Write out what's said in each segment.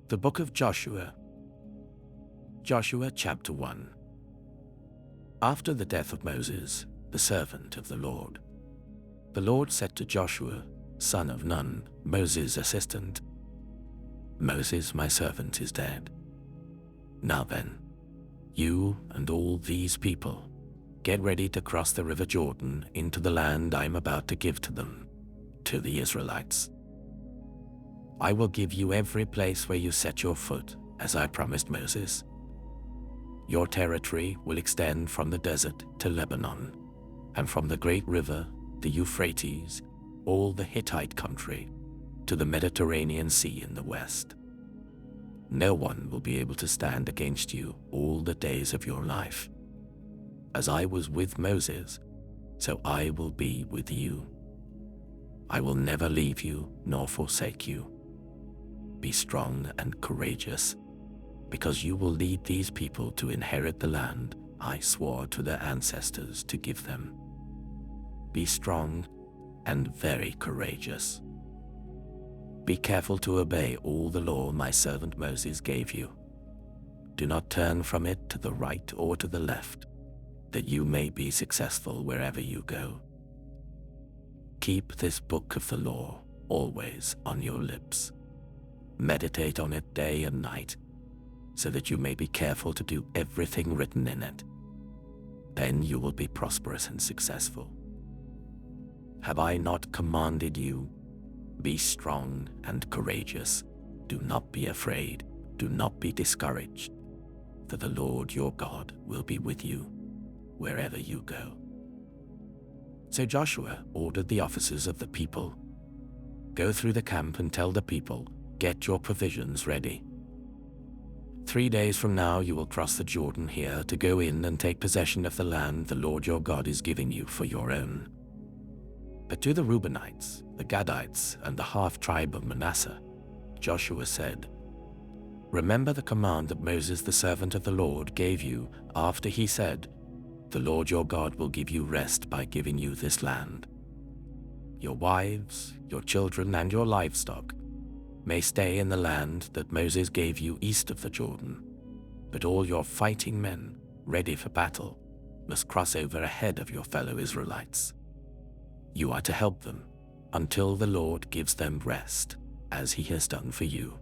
The Book of Joshua. Joshua chapter 1. After the death of Moses, the servant of the Lord said to Joshua, son of Nun, Moses' assistant, Moses, my servant, is dead. Now then, you and all these people, get ready to cross the river Jordan into the land I am about to give to them, to the Israelites. I will give you every place where you set your foot, as I promised Moses. Your territory will extend from the desert to Lebanon, and from the great river, the Euphrates, all the Hittite country, to the Mediterranean Sea in the west. No one will be able to stand against you all the days of your life. As I was with Moses, so I will be with you. I will never leave you nor forsake you. Be strong and courageous, because you will lead these people to inherit the land I swore to their ancestors to give them. Be strong and very courageous. Be careful to obey all the law my servant Moses gave you. Do not turn from it to the right or to the left, that you may be successful wherever you go. Keep this book of the law always on your lips. Meditate on it day and night, so that you may be careful to do everything written in it. Then you will be prosperous and successful. Have I not commanded you? Be strong and courageous. Do not be afraid. Do not be discouraged, for the Lord your God will be with you wherever you go. So Joshua ordered the officers of the people, go through the camp and tell the people, get your provisions ready. 3 days from now you will cross the Jordan here to go in and take possession of the land the Lord your God is giving you for your own. But to the Reubenites, the Gadites, and the half-tribe of Manasseh, Joshua said, remember the command that Moses the servant of the Lord gave you after he said, the Lord your God will give you rest by giving you this land. Your wives, your children, and your livestock may stay in the land that Moses gave you east of the Jordan, but all your fighting men, ready for battle, must cross over ahead of your fellow Israelites. You are to help them until the Lord gives them rest, as he has done for you,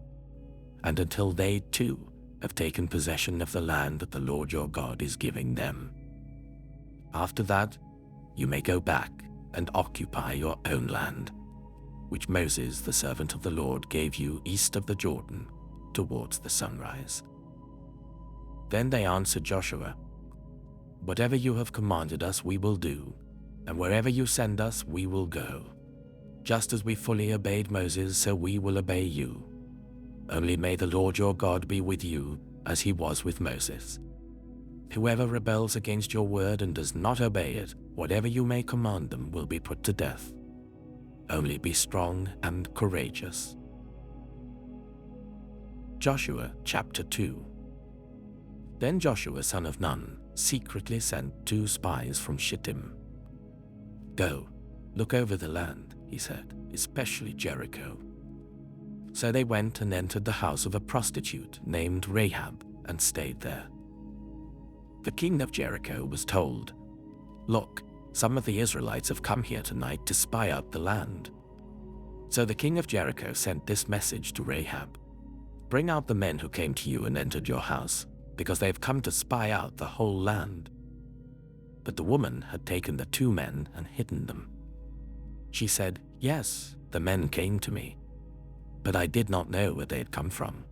and until they too have taken possession of the land that the Lord your God is giving them. After that, you may go back and occupy your own land, which Moses, the servant of the Lord, gave you east of the Jordan, towards the sunrise. Then they answered Joshua, whatever you have commanded us we will do, and wherever you send us we will go. Just as we fully obeyed Moses, so we will obey you. Only may the Lord your God be with you, as he was with Moses. Whoever rebels against your word and does not obey it, whatever you may command them will be put to death. Only be strong and courageous. Joshua chapter 2. Then Joshua son of Nun secretly sent 2 spies from Shittim. Go, look over the land, he said, especially Jericho. So they went and entered the house of a prostitute named Rahab and stayed there. The king of Jericho was told, look, some of the Israelites have come here tonight to spy out the land. So the king of Jericho sent this message to Rahab, bring out the men who came to you and entered your house, because they have come to spy out the whole land. But the woman had taken the 2 men and hidden them. She said, yes, the men came to me, but I did not know where they had come from.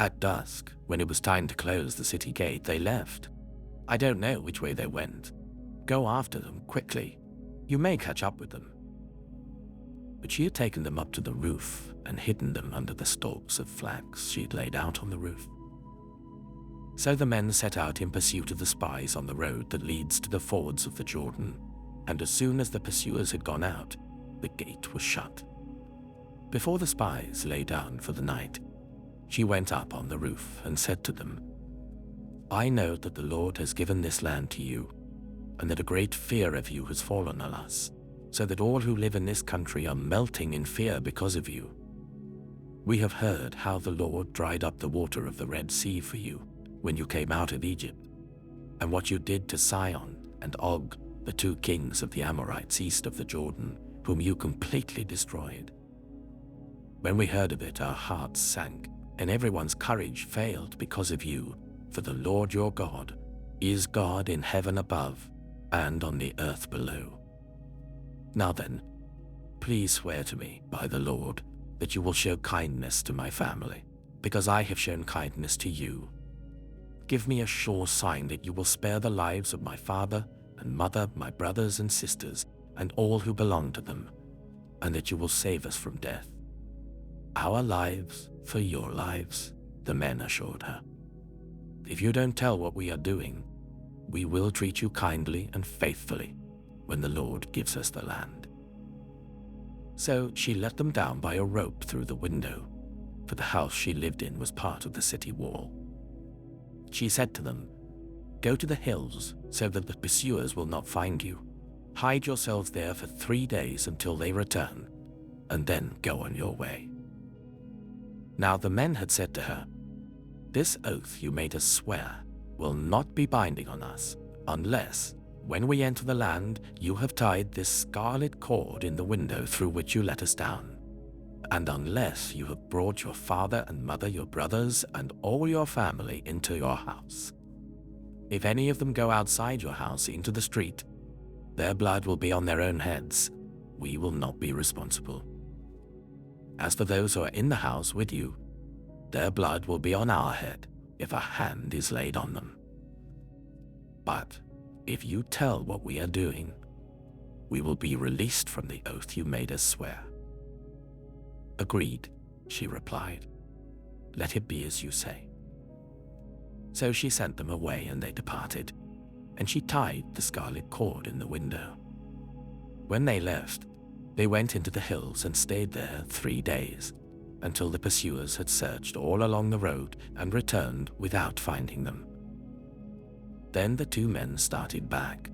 At dusk, when it was time to close the city gate, they left. I don't know which way they went. Go after them quickly. You may catch up with them. But she had taken them up to the roof and hidden them under the stalks of flax she had laid out on the roof. So the men set out in pursuit of the spies on the road that leads to the fords of the Jordan, and as soon as the pursuers had gone out, the gate was shut. Before the spies lay down for the night, she went up on the roof and said to them, I know that the Lord has given this land to you, and that a great fear of you has fallen on us, so that all who live in this country are melting in fear because of you. We have heard how the Lord dried up the water of the Red Sea for you when you came out of Egypt, and what you did to Sihon and Og, the two kings of the Amorites east of the Jordan, whom you completely destroyed. When we heard of it, our hearts sank, and everyone's courage failed because of you, for the Lord your God is God in heaven above and on the earth below. Now then, please swear to me by the Lord that you will show kindness to my family, because I have shown kindness to you. Give me a sure sign that you will spare the lives of my father and mother, my brothers and sisters, and all who belong to them, and that you will save us from death. Our lives for your lives, the men assured her. If you don't tell what we are doing, we will treat you kindly and faithfully when the Lord gives us the land. So she let them down by a rope through the window, for the house she lived in was part of the city wall. She said to them, "Go to the hills so that the pursuers will not find you. Hide yourselves there for 3 days until they return, and then go on your way." Now the men had said to her, "This oath you made us swear will not be binding on us unless, when we enter the land, you have tied this scarlet cord in the window through which you let us down, and unless you have brought your father and mother, your brothers, and all your family into your house. If any of them go outside your house into the street, their blood will be on their own heads. We will not be responsible. As for those who are in the house with you, their blood will be on our head if a hand is laid on them. But if you tell what we are doing, we will be released from the oath you made us swear." "Agreed," she replied. "Let it be as you say." So she sent them away and they departed, and she tied the scarlet cord in the window. When they left, they went into the hills and stayed there 3 days, until the pursuers had searched all along the road and returned without finding them. Then the 2 men started back.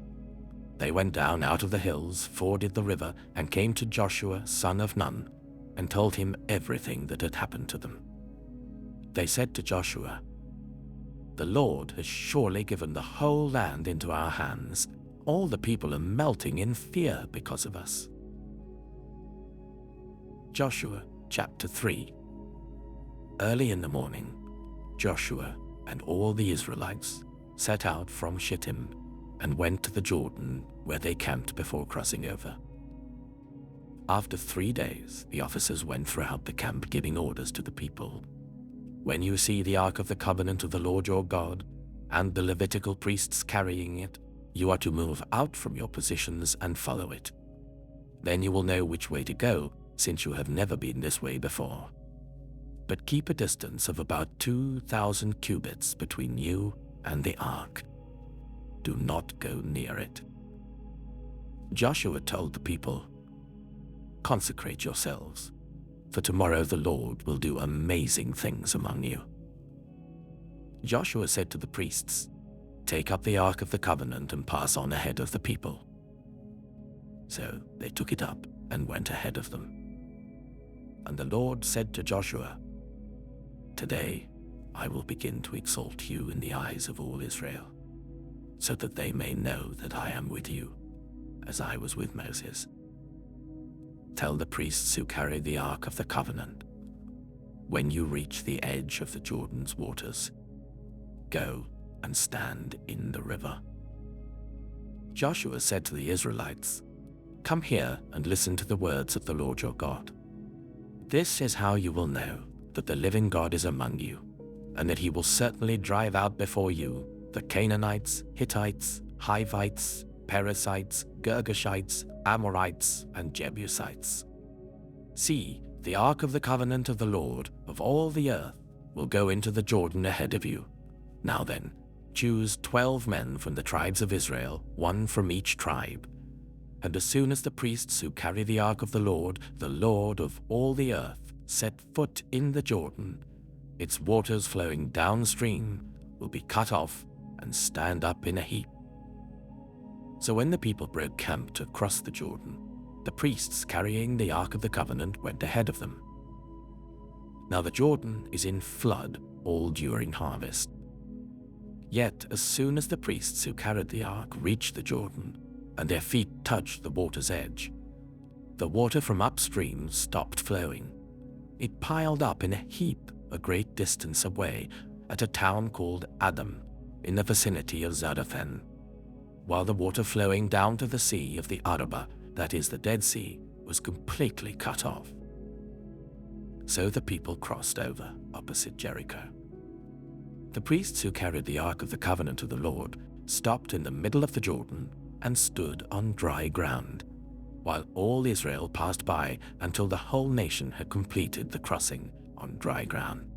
They went down out of the hills, forded the river, and came to Joshua, son of Nun, and told him everything that had happened to them. They said to Joshua, "The Lord has surely given the whole land into our hands. All the people are melting in fear because of us." Joshua chapter 3. Early in the morning, Joshua and all the Israelites set out from Shittim and went to the Jordan, where they camped before crossing over. After 3 days, the officers went throughout the camp giving orders to the people. "When you see the Ark of the Covenant of the Lord your God and the Levitical priests carrying it, you are to move out from your positions and follow it. Then you will know which way to go, since you have never been this way before. But keep a distance of about 2,000 cubits between you and the ark. Do not go near it." Joshua told the people, "Consecrate yourselves, for tomorrow the Lord will do amazing things among you." Joshua said to the priests, "Take up the Ark of the Covenant and pass on ahead of the people." So they took it up and went ahead of them. And the Lord said to Joshua, "Today I will begin to exalt you in the eyes of all Israel, so that they may know that I am with you, as I was with Moses. Tell the priests who carry the Ark of the Covenant, when you reach the edge of the Jordan's waters, go and stand in the river." Joshua said to the Israelites, "Come here and listen to the words of the Lord your God. This is how you will know that the living God is among you, and that he will certainly drive out before you the Canaanites, Hittites, Hivites, Perizzites, Girgashites, Amorites, and Jebusites. See, the Ark of the Covenant of the Lord of all the earth will go into the Jordan ahead of you. Now then, choose 12 men from the tribes of Israel, 1 from each tribe. And as soon as the priests who carry the Ark of the Lord of all the earth, set foot in the Jordan, its waters flowing downstream will be cut off and stand up in a heap." So when the people broke camp to cross the Jordan, the priests carrying the Ark of the Covenant went ahead of them. Now the Jordan is in flood all during harvest. Yet as soon as the priests who carried the ark reached the Jordan, and their feet touched the water's edge, the water from upstream stopped flowing. It piled up in a heap a great distance away at a town called Adam, in the vicinity of Zarephath, while the water flowing down to the sea of the Arabah, that is the Dead Sea, was completely cut off. So the people crossed over opposite Jericho. The priests who carried the Ark of the Covenant of the Lord stopped in the middle of the Jordan and stood on dry ground, while all Israel passed by until the whole nation had completed the crossing on dry ground.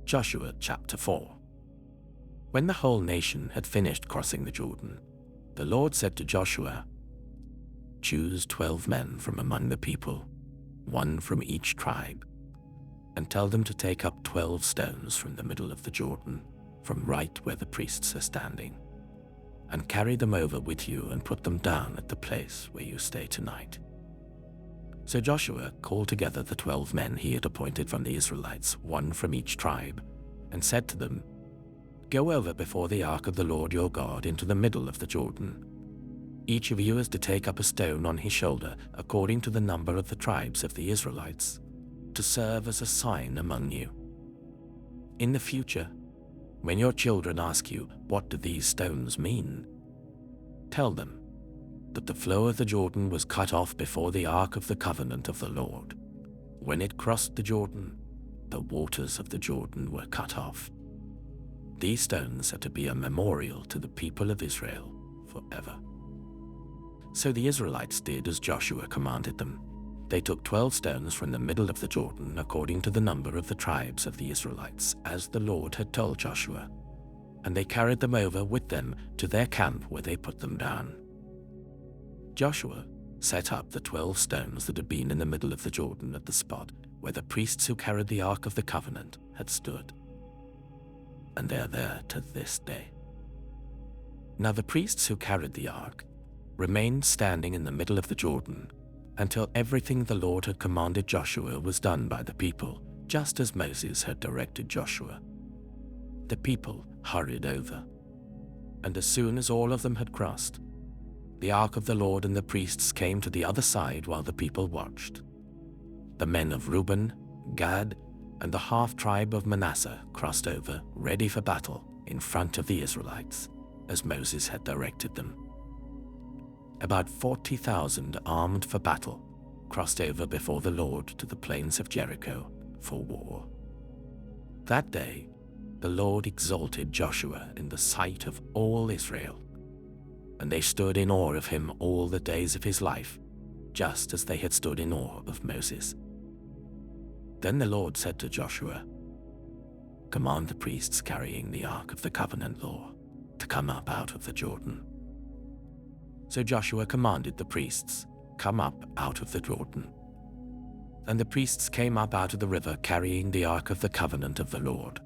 Joshua chapter 4. When the whole nation had finished crossing the Jordan, the Lord said to Joshua, "Choose 12 men from among the people, one from each tribe, and tell them to take up 12 stones from the middle of the Jordan, from right where the priests are standing, and carry them over with you and put them down at the place where you stay tonight." So Joshua called together the 12 men he had appointed from the Israelites, one from each tribe, and said to them, "Go over before the ark of the Lord your God into the middle of the Jordan. Each of you is to take up a stone on his shoulder according to the number of the tribes of the Israelites, to serve as a sign among you. In the future, when your children ask you, 'What do these stones mean?' tell them that the flow of the Jordan was cut off before the Ark of the Covenant of the Lord. When it crossed the Jordan, the waters of the Jordan were cut off. These stones are to be a memorial to the people of Israel forever." So the Israelites did as Joshua commanded them. They took 12 stones from the middle of the Jordan according to the number of the tribes of the Israelites, as the Lord had told Joshua, and they carried them over with them to their camp where they put them down. Joshua set up the 12 stones that had been in the middle of the Jordan at the spot where the priests who carried the Ark of the Covenant had stood, and they are there to this day. Now the priests who carried the Ark remained standing in the middle of the Jordan until everything the Lord had commanded Joshua was done by the people, just as Moses had directed Joshua. The people hurried over, and as soon as all of them had crossed, the ark of the Lord and the priests came to the other side while the people watched. The men of Reuben, Gad, and the half-tribe of Manasseh crossed over, ready for battle, in front of the Israelites, as Moses had directed them. About 40,000 armed for battle crossed over before the Lord to the plains of Jericho for war. That day, the Lord exalted Joshua in the sight of all Israel, and they stood in awe of him all the days of his life, just as they had stood in awe of Moses. Then the Lord said to Joshua, "Command the priests carrying the Ark of the Covenant law to come up out of the Jordan." So Joshua commanded the priests, "Come up out of the Jordan." And the priests came up out of the river carrying the Ark of the Covenant of the Lord.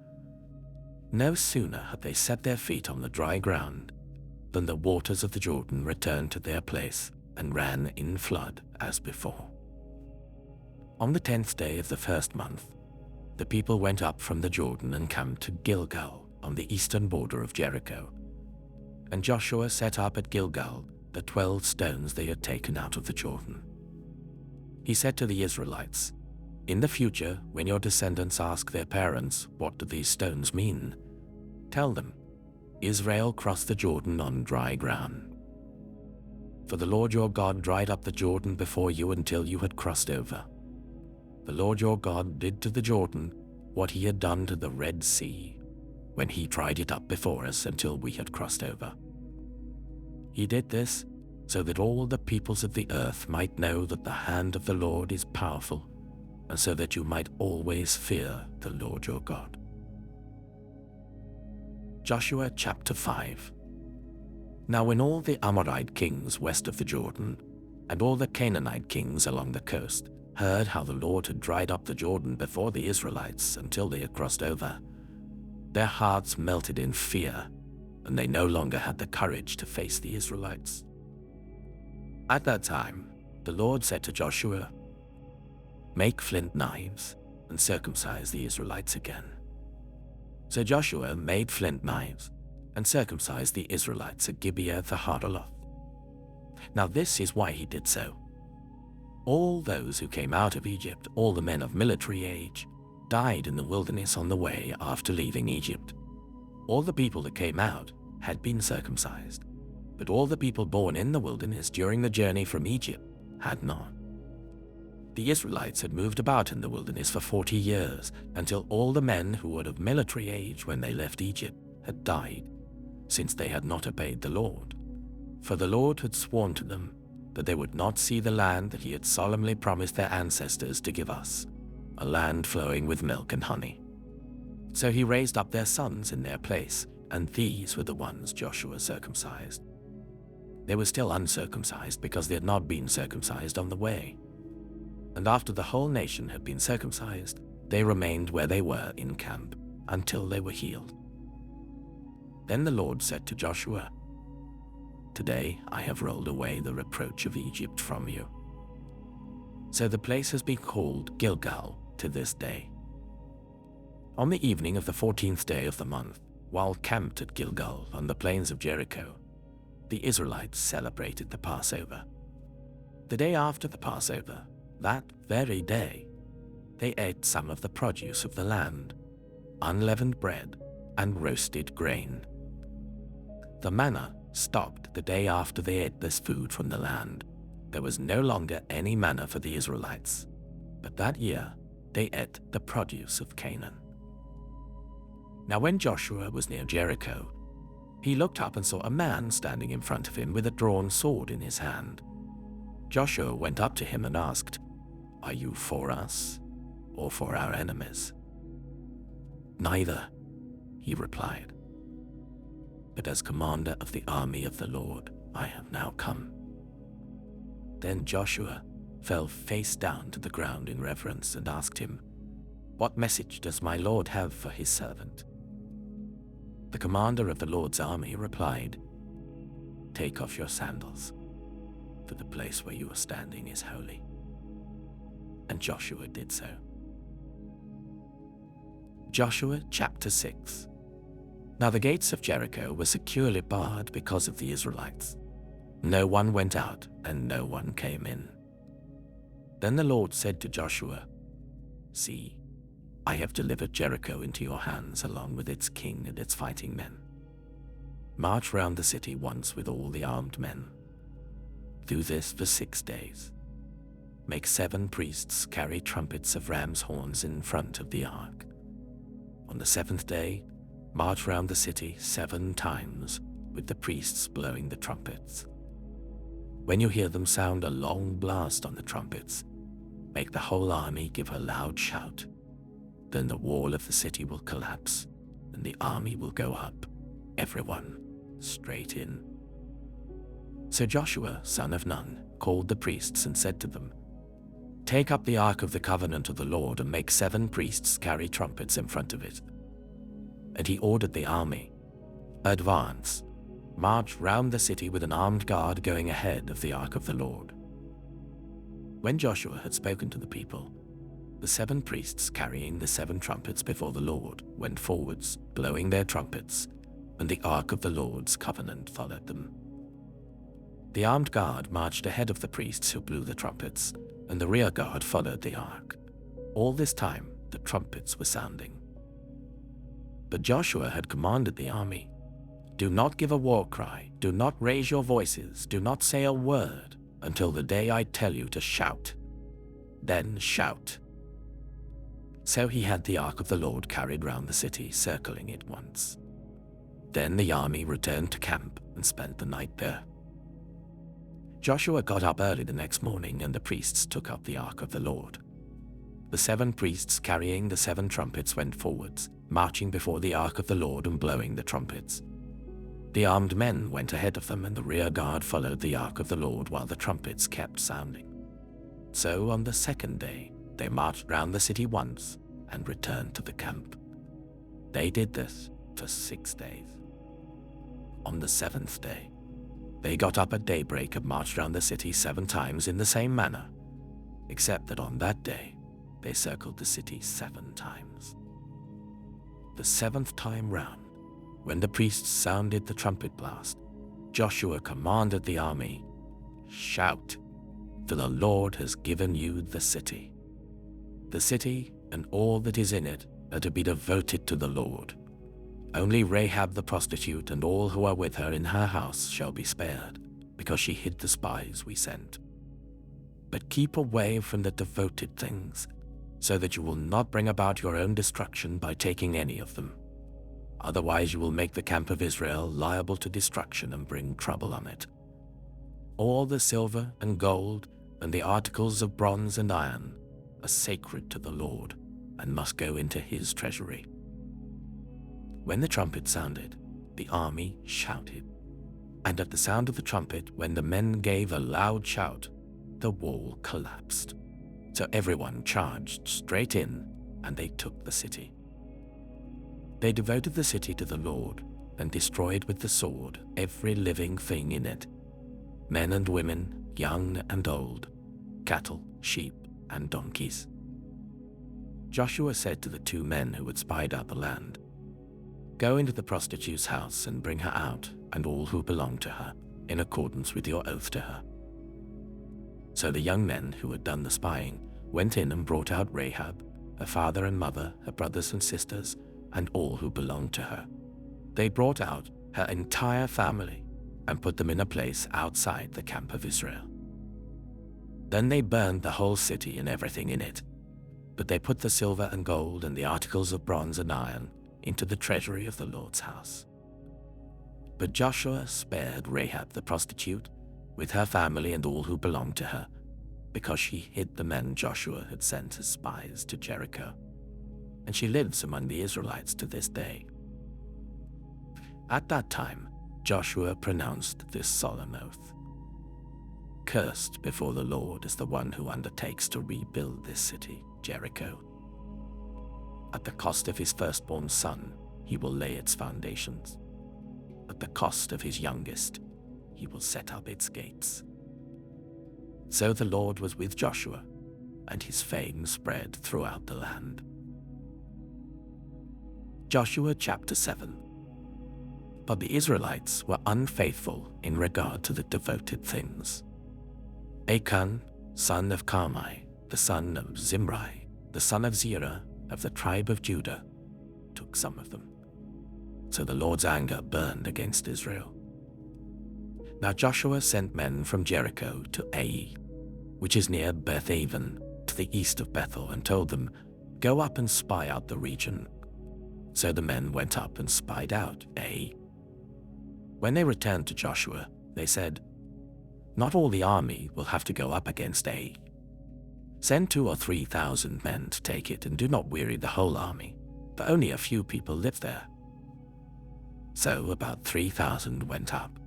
No sooner had they set their feet on the dry ground than the waters of the Jordan returned to their place and ran in flood as before. On the 10th day of the first month, the people went up from the Jordan and camped to Gilgal on the eastern border of Jericho. And Joshua set up at Gilgal the 12 stones they had taken out of the Jordan. He said to the Israelites, "In the future, when your descendants ask their parents, 'What do these stones mean?' tell them, 'Israel crossed the Jordan on dry ground.' For the Lord your God dried up the Jordan before you until you had crossed over. The Lord your God did to the Jordan what he had done to the Red Sea, when he dried it up before us until we had crossed over. He did this so that all the peoples of the earth might know that the hand of the Lord is powerful, and so that you might always fear the Lord your God." Joshua chapter 5. Now when all the Amorite kings west of the Jordan, and all the Canaanite kings along the coast, heard how the Lord had dried up the Jordan before the Israelites until they had crossed over, their hearts melted in fear, and they no longer had the courage to face the Israelites. At that time, the Lord said to Joshua, Make flint knives and circumcise the Israelites again." So Joshua made flint knives and circumcised the Israelites at Gibeah the Haaraloth. Now this is why he did so. All those who came out of Egypt, all the men of military age, died in the wilderness on the way after leaving Egypt. All the people that came out had been circumcised, but all the people born in the wilderness during the journey from Egypt had not. The Israelites had moved about in the wilderness for 40 years, until all the men who were of military age when they left Egypt had died, since they had not obeyed the Lord. For the Lord had sworn to them that they would not see the land that he had solemnly promised their ancestors to give us, a land flowing with milk and honey. So he raised up their sons in their place, and these were the ones Joshua circumcised. They were still uncircumcised because they had not been circumcised on the way. And after the whole nation had been circumcised, they remained where they were in camp until they were healed. Then the Lord said to Joshua, "Today I have rolled away the reproach of Egypt from you." So the place has been called Gilgal to this day. On the evening of the 14th day of the month, while camped at Gilgal on the plains of Jericho, the Israelites celebrated the Passover. The day after the Passover, that very day, they ate some of the produce of the land, unleavened bread and roasted grain. The manna stopped the day after they ate this food from the land. There was no longer any manna for the Israelites, but that year they ate the produce of Canaan. Now when Joshua was near Jericho, he looked up and saw a man standing in front of him with a drawn sword in his hand. Joshua went up to him and asked, "Are you for us or for our enemies?" "Neither," he replied, "but as commander of the army of the Lord, I have now come." Then Joshua fell face down to the ground in reverence and asked him, "What message does my Lord have for his servant?" The commander of the Lord's army replied, "Take off your sandals, for the place where you are standing is holy." And Joshua did so. Joshua chapter 6. Now the gates of Jericho were securely barred because of the Israelites. No one went out and no one came in. Then the Lord said to Joshua, "See, I have delivered Jericho into your hands along with its king and its fighting men. March round the city once with all the armed men. Do this for 6 days. Make 7 priests carry trumpets of ram's horns in front of the ark. On the 7th day, march round the city 7 times with the priests blowing the trumpets. When you hear them sound a long blast on the trumpets, make the whole army give a loud shout. Then the wall of the city will collapse, and the army will go up, everyone, straight in." So Joshua, son of Nun, called the priests and said to them, "Take up the ark of the covenant of the Lord and make 7 priests carry trumpets in front of it." And he ordered the army, "Advance, march round the city with an armed guard going ahead of the ark of the Lord." When Joshua had spoken to the people, the 7 priests carrying the 7 trumpets before the Lord went forwards, blowing their trumpets, and the ark of the Lord's covenant followed them. The armed guard marched ahead of the priests who blew the trumpets, and the rear guard followed the ark. All this time the trumpets were sounding. But Joshua had commanded the army, "Do not give a war cry, do not raise your voices, do not say a word until the day I tell you to shout. Then shout." So he had the ark of the Lord carried round the city, circling it once. Then the army returned to camp and spent the night there. Joshua got up early the next morning, and the priests took up the ark of the Lord. The 7 priests carrying the 7 trumpets went forwards, marching before the ark of the Lord and blowing the trumpets. The armed men went ahead of them, and the rear guard followed the ark of the Lord while the trumpets kept sounding. So on the 2nd day, they marched round the city once and returned to the camp. They did this for 6 days. On the 7th day, they got up at daybreak and marched round the city 7 times in the same manner, except that on that day they circled the city 7 times. The 7th time round, when the priests sounded the trumpet blast, Joshua commanded the army, "Shout, for the Lord has given you the city. The city and all that is in it are to be devoted to the Lord. Only Rahab the prostitute and all who are with her in her house shall be spared, because she hid the spies we sent. But keep away from the devoted things, so that you will not bring about your own destruction by taking any of them. Otherwise you will make the camp of Israel liable to destruction and bring trouble on it. All the silver and gold and the articles of bronze and iron are sacred to the Lord and must go into his treasury." When the trumpet sounded, the army shouted. And at the sound of the trumpet, when the men gave a loud shout, the wall collapsed. So everyone charged straight in, and they took the city. They devoted the city to the Lord and destroyed with the sword every living thing in it, men and women, young and old, cattle, sheep, and donkeys. Joshua said to the 2 men who had spied out the land, "Go into the prostitute's house and bring her out and all who belong to her, in accordance with your oath to her." So the young men who had done the spying went in and brought out Rahab, her father and mother, her brothers and sisters, and all who belonged to her. They brought out her entire family and put them in a place outside the camp of Israel. Then they burned the whole city and everything in it, but they put the silver and gold and the articles of bronze and iron into the treasury of the Lord's house. But Joshua spared Rahab the prostitute, with her family and all who belonged to her, because she hid the men Joshua had sent as spies to Jericho, and she lives among the Israelites to this day. At that time, Joshua pronounced this solemn oath: "Cursed before the Lord is the one who undertakes to rebuild this city, Jericho. At the cost of his firstborn son, he will lay its foundations. At the cost of his youngest, he will set up its gates." So the Lord was with Joshua, and his fame spread throughout the land. Joshua chapter 7. But the Israelites were unfaithful in regard to the devoted things. Achan, son of Carmi, the son of Zimri, the son of Zerah, of the tribe of Judah, took some of them. So the Lord's anger burned against Israel. Now Joshua sent men from Jericho to Ai, which is near Beth-aven, to the east of Bethel, and told them, "Go up and spy out the region." So the men went up and spied out Ai. When they returned to Joshua, they said, "Not all the army will have to go up against Ai. Send 2,000 or 3,000 men to take it, and do not weary the whole army, for only a few people live there." So about 3,000 went up.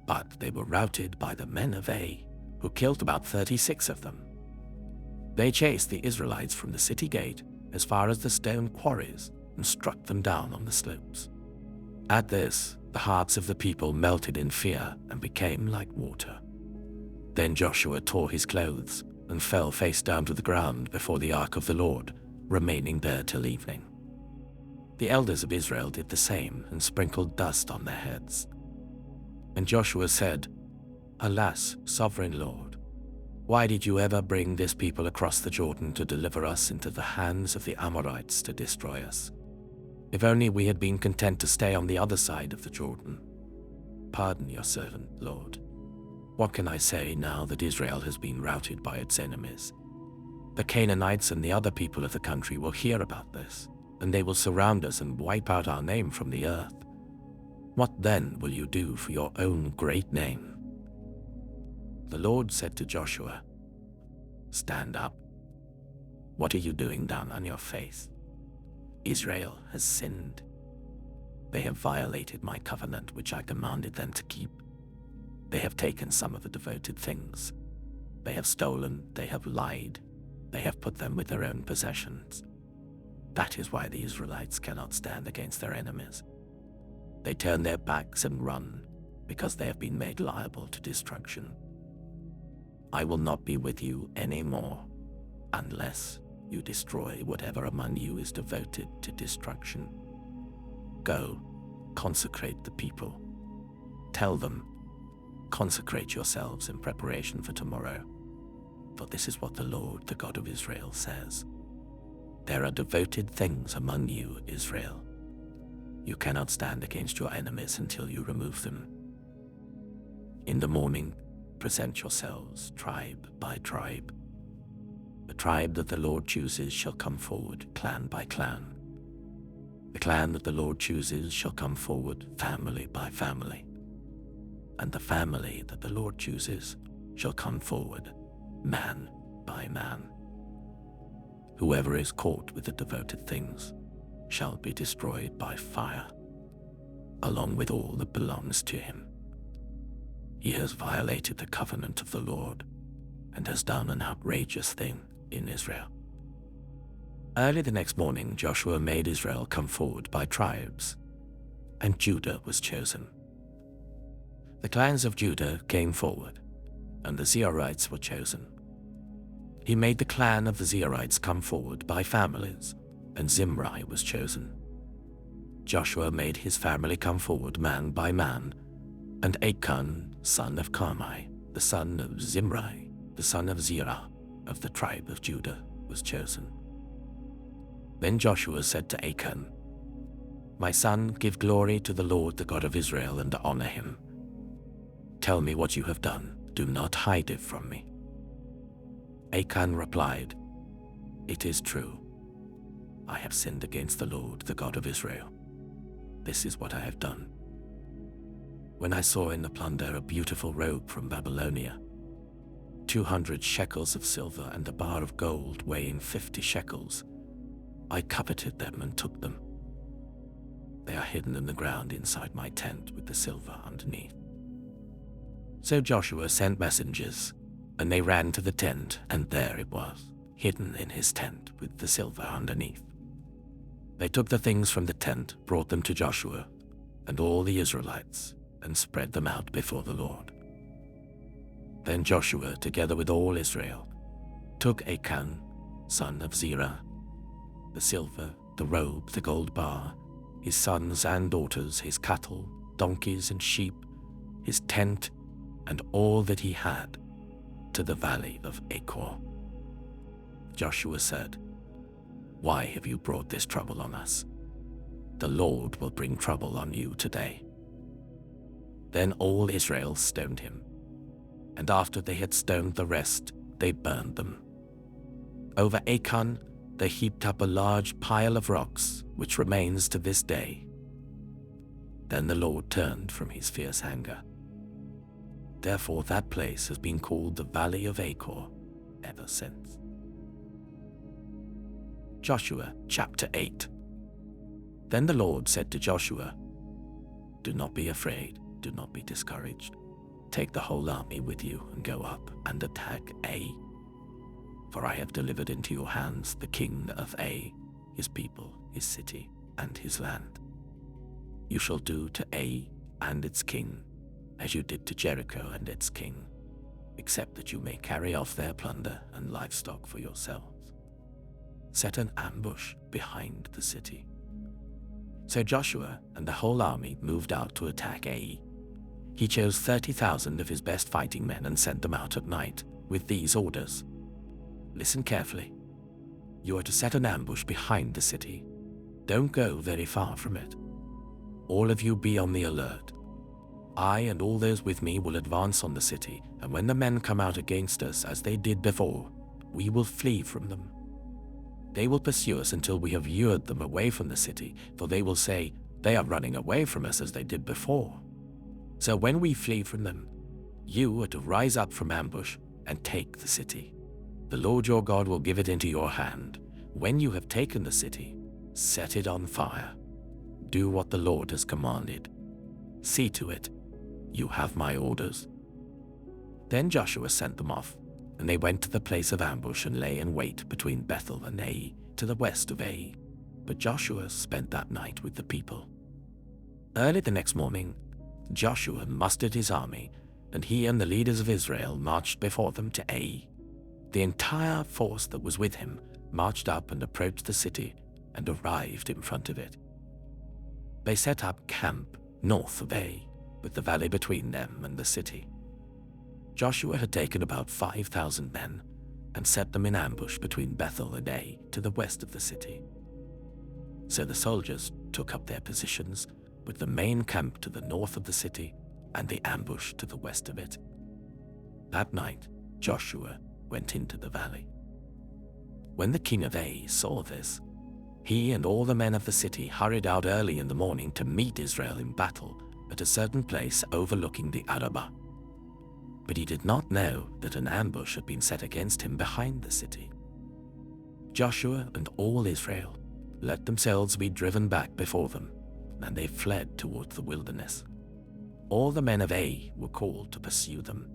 But they were routed by the men of Ai, who killed about 36 of them. They chased the Israelites from the city gate as far as the stone quarries and struck them down on the slopes. At this, the hearts of the people melted in fear and became like water. Then Joshua tore his clothes and fell face down to the ground before the ark of the Lord, remaining there till evening. The elders of Israel did the same and sprinkled dust on their heads. And Joshua said, "Alas, sovereign Lord, why did you ever bring this people across the Jordan to deliver us into the hands of the Amorites to destroy us? If only we had been content to stay on the other side of the Jordan. Pardon your servant, Lord. What can I say now that Israel has been routed by its enemies? The Canaanites and the other people of the country will hear about this, and they will surround us and wipe out our name from the earth. What then will you do for your own great name?" The Lord said to Joshua, "Stand up. What are you doing down on your face? Israel has sinned. They have violated my covenant which I commanded them to keep. They have taken some of the devoted things. They have stolen, they have lied, they have put them with their own possessions. That is why the Israelites cannot stand against their enemies. They turn their backs and run, because they have been made liable to destruction. I will not be with you any more, unless you destroy whatever among you is devoted to destruction. Go, consecrate the people. Tell them, consecrate yourselves in preparation for tomorrow. For this is what the Lord, the God of Israel, says. There are devoted things among you, Israel. You cannot stand against your enemies until you remove them. In the morning, present yourselves, tribe by tribe. The tribe that the Lord chooses shall come forward, clan by clan. The clan that the Lord chooses shall come forward, family by family. And the family that the Lord chooses shall come forward, man by man. Whoever is caught with the devoted things shall be destroyed by fire, along with all that belongs to him. He has violated the covenant of the Lord and has done an outrageous thing in Israel. Early the next morning, Joshua made Israel come forward by tribes, and Judah was chosen. The clans of Judah came forward, and the Zeorites were chosen. He made the clan of the Zeorites come forward by families, and Zimri was chosen. Joshua made his family come forward man by man, and Achan, son of Carmi, the son of Zimri, the son of Zerah, of the tribe of Judah, was chosen. Then Joshua said to Achan, "My son, give glory to the Lord, the God of Israel, and honor him. Tell me what you have done. Do not hide it from me." Achan replied, "It is true. I have sinned against the Lord, the God of Israel. This is what I have done. When I saw in the plunder a beautiful robe from Babylonia, 200 shekels of silver and a bar of gold weighing 50 shekels, I coveted them and took them. They are hidden in the ground inside my tent with the silver underneath." So Joshua sent messengers, and they ran to the tent, and there it was, hidden in his tent with the silver underneath. They took the things from the tent, brought them to Joshua and all the Israelites, and spread them out before the Lord. Then Joshua, together with all Israel, took Achan, son of Zerah, the silver, the robe, the gold bar, his sons and daughters, his cattle, donkeys and sheep, his tent, and all that he had, to the valley of Achor. Joshua said, "Why have you brought this trouble on us? The Lord will bring trouble on you today." Then all Israel stoned him, and after they had stoned the rest, they burned them. Over Achan they heaped up a large pile of rocks, which remains to this day. Then the Lord turned from his fierce anger. Therefore that place has been called the Valley of Achor ever since. Joshua chapter 8. Then the Lord said to Joshua, "Do not be afraid, do not be discouraged. Take the whole army with you and go up and attack Ai. For I have delivered into your hands the king of Ai, his people, his city, and his land. You shall do to Ai and its king as you did to Jericho and its king, except that you may carry off their plunder and livestock for yourselves. Set an ambush behind the city." So Joshua and the whole army moved out to attack Ai. He chose 30,000 of his best fighting men and sent them out at night with these orders. Listen carefully. You are to set an ambush behind the city. Don't go very far from it. All of you be on the alert. I and all those with me will advance on the city, and when the men come out against us as they did before, we will flee from them. They will pursue us until we have lured them away from the city, for they will say, "They are running away from us as they did before." So when we flee from them, you are to rise up from ambush and take the city. The Lord your God will give it into your hand. When you have taken the city, set it on fire. Do what the Lord has commanded. See to it. You have my orders." Then Joshua sent them off, and they went to the place of ambush and lay in wait between Bethel and Ai, to the west of Ai. But Joshua spent that night with the people. Early the next morning, Joshua mustered his army, and he and the leaders of Israel marched before them to Ai. The entire force that was with him marched up and approached the city and arrived in front of it. They set up camp north of Ai, with the valley between them and the city. Joshua had taken about 5,000 men and set them in ambush between Bethel and Ai to the west of the city. So the soldiers took up their positions with the main camp to the north of the city and the ambush to the west of it. That night, Joshua went into the valley. When the king of Ai saw this, he and all the men of the city hurried out early in the morning to meet Israel in battle at a certain place overlooking the Arabah. But he did not know that an ambush had been set against him behind the city. Joshua and all Israel let themselves be driven back before them, and they fled towards the wilderness. All the men of Ai were called to pursue them,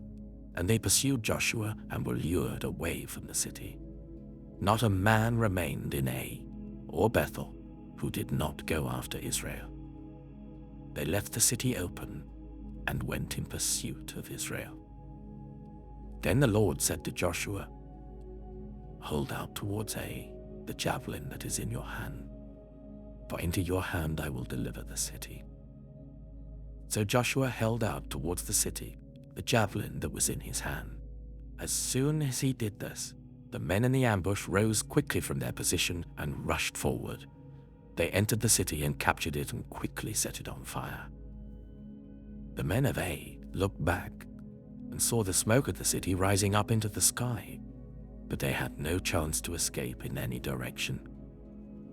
and they pursued Joshua and were lured away from the city. Not a man remained in Ai or Bethel who did not go after Israel. They left the city open and went in pursuit of Israel. Then the Lord said to Joshua, "Hold out towards Ai the javelin that is in your hand, for into your hand I will deliver the city." So Joshua held out towards the city the javelin that was in his hand. As soon as he did this, the men in the ambush rose quickly from their position and rushed forward. They entered the city and captured it and quickly set it on fire. The men of Ai looked back and saw the smoke of the city rising up into the sky, but they had no chance to escape in any direction.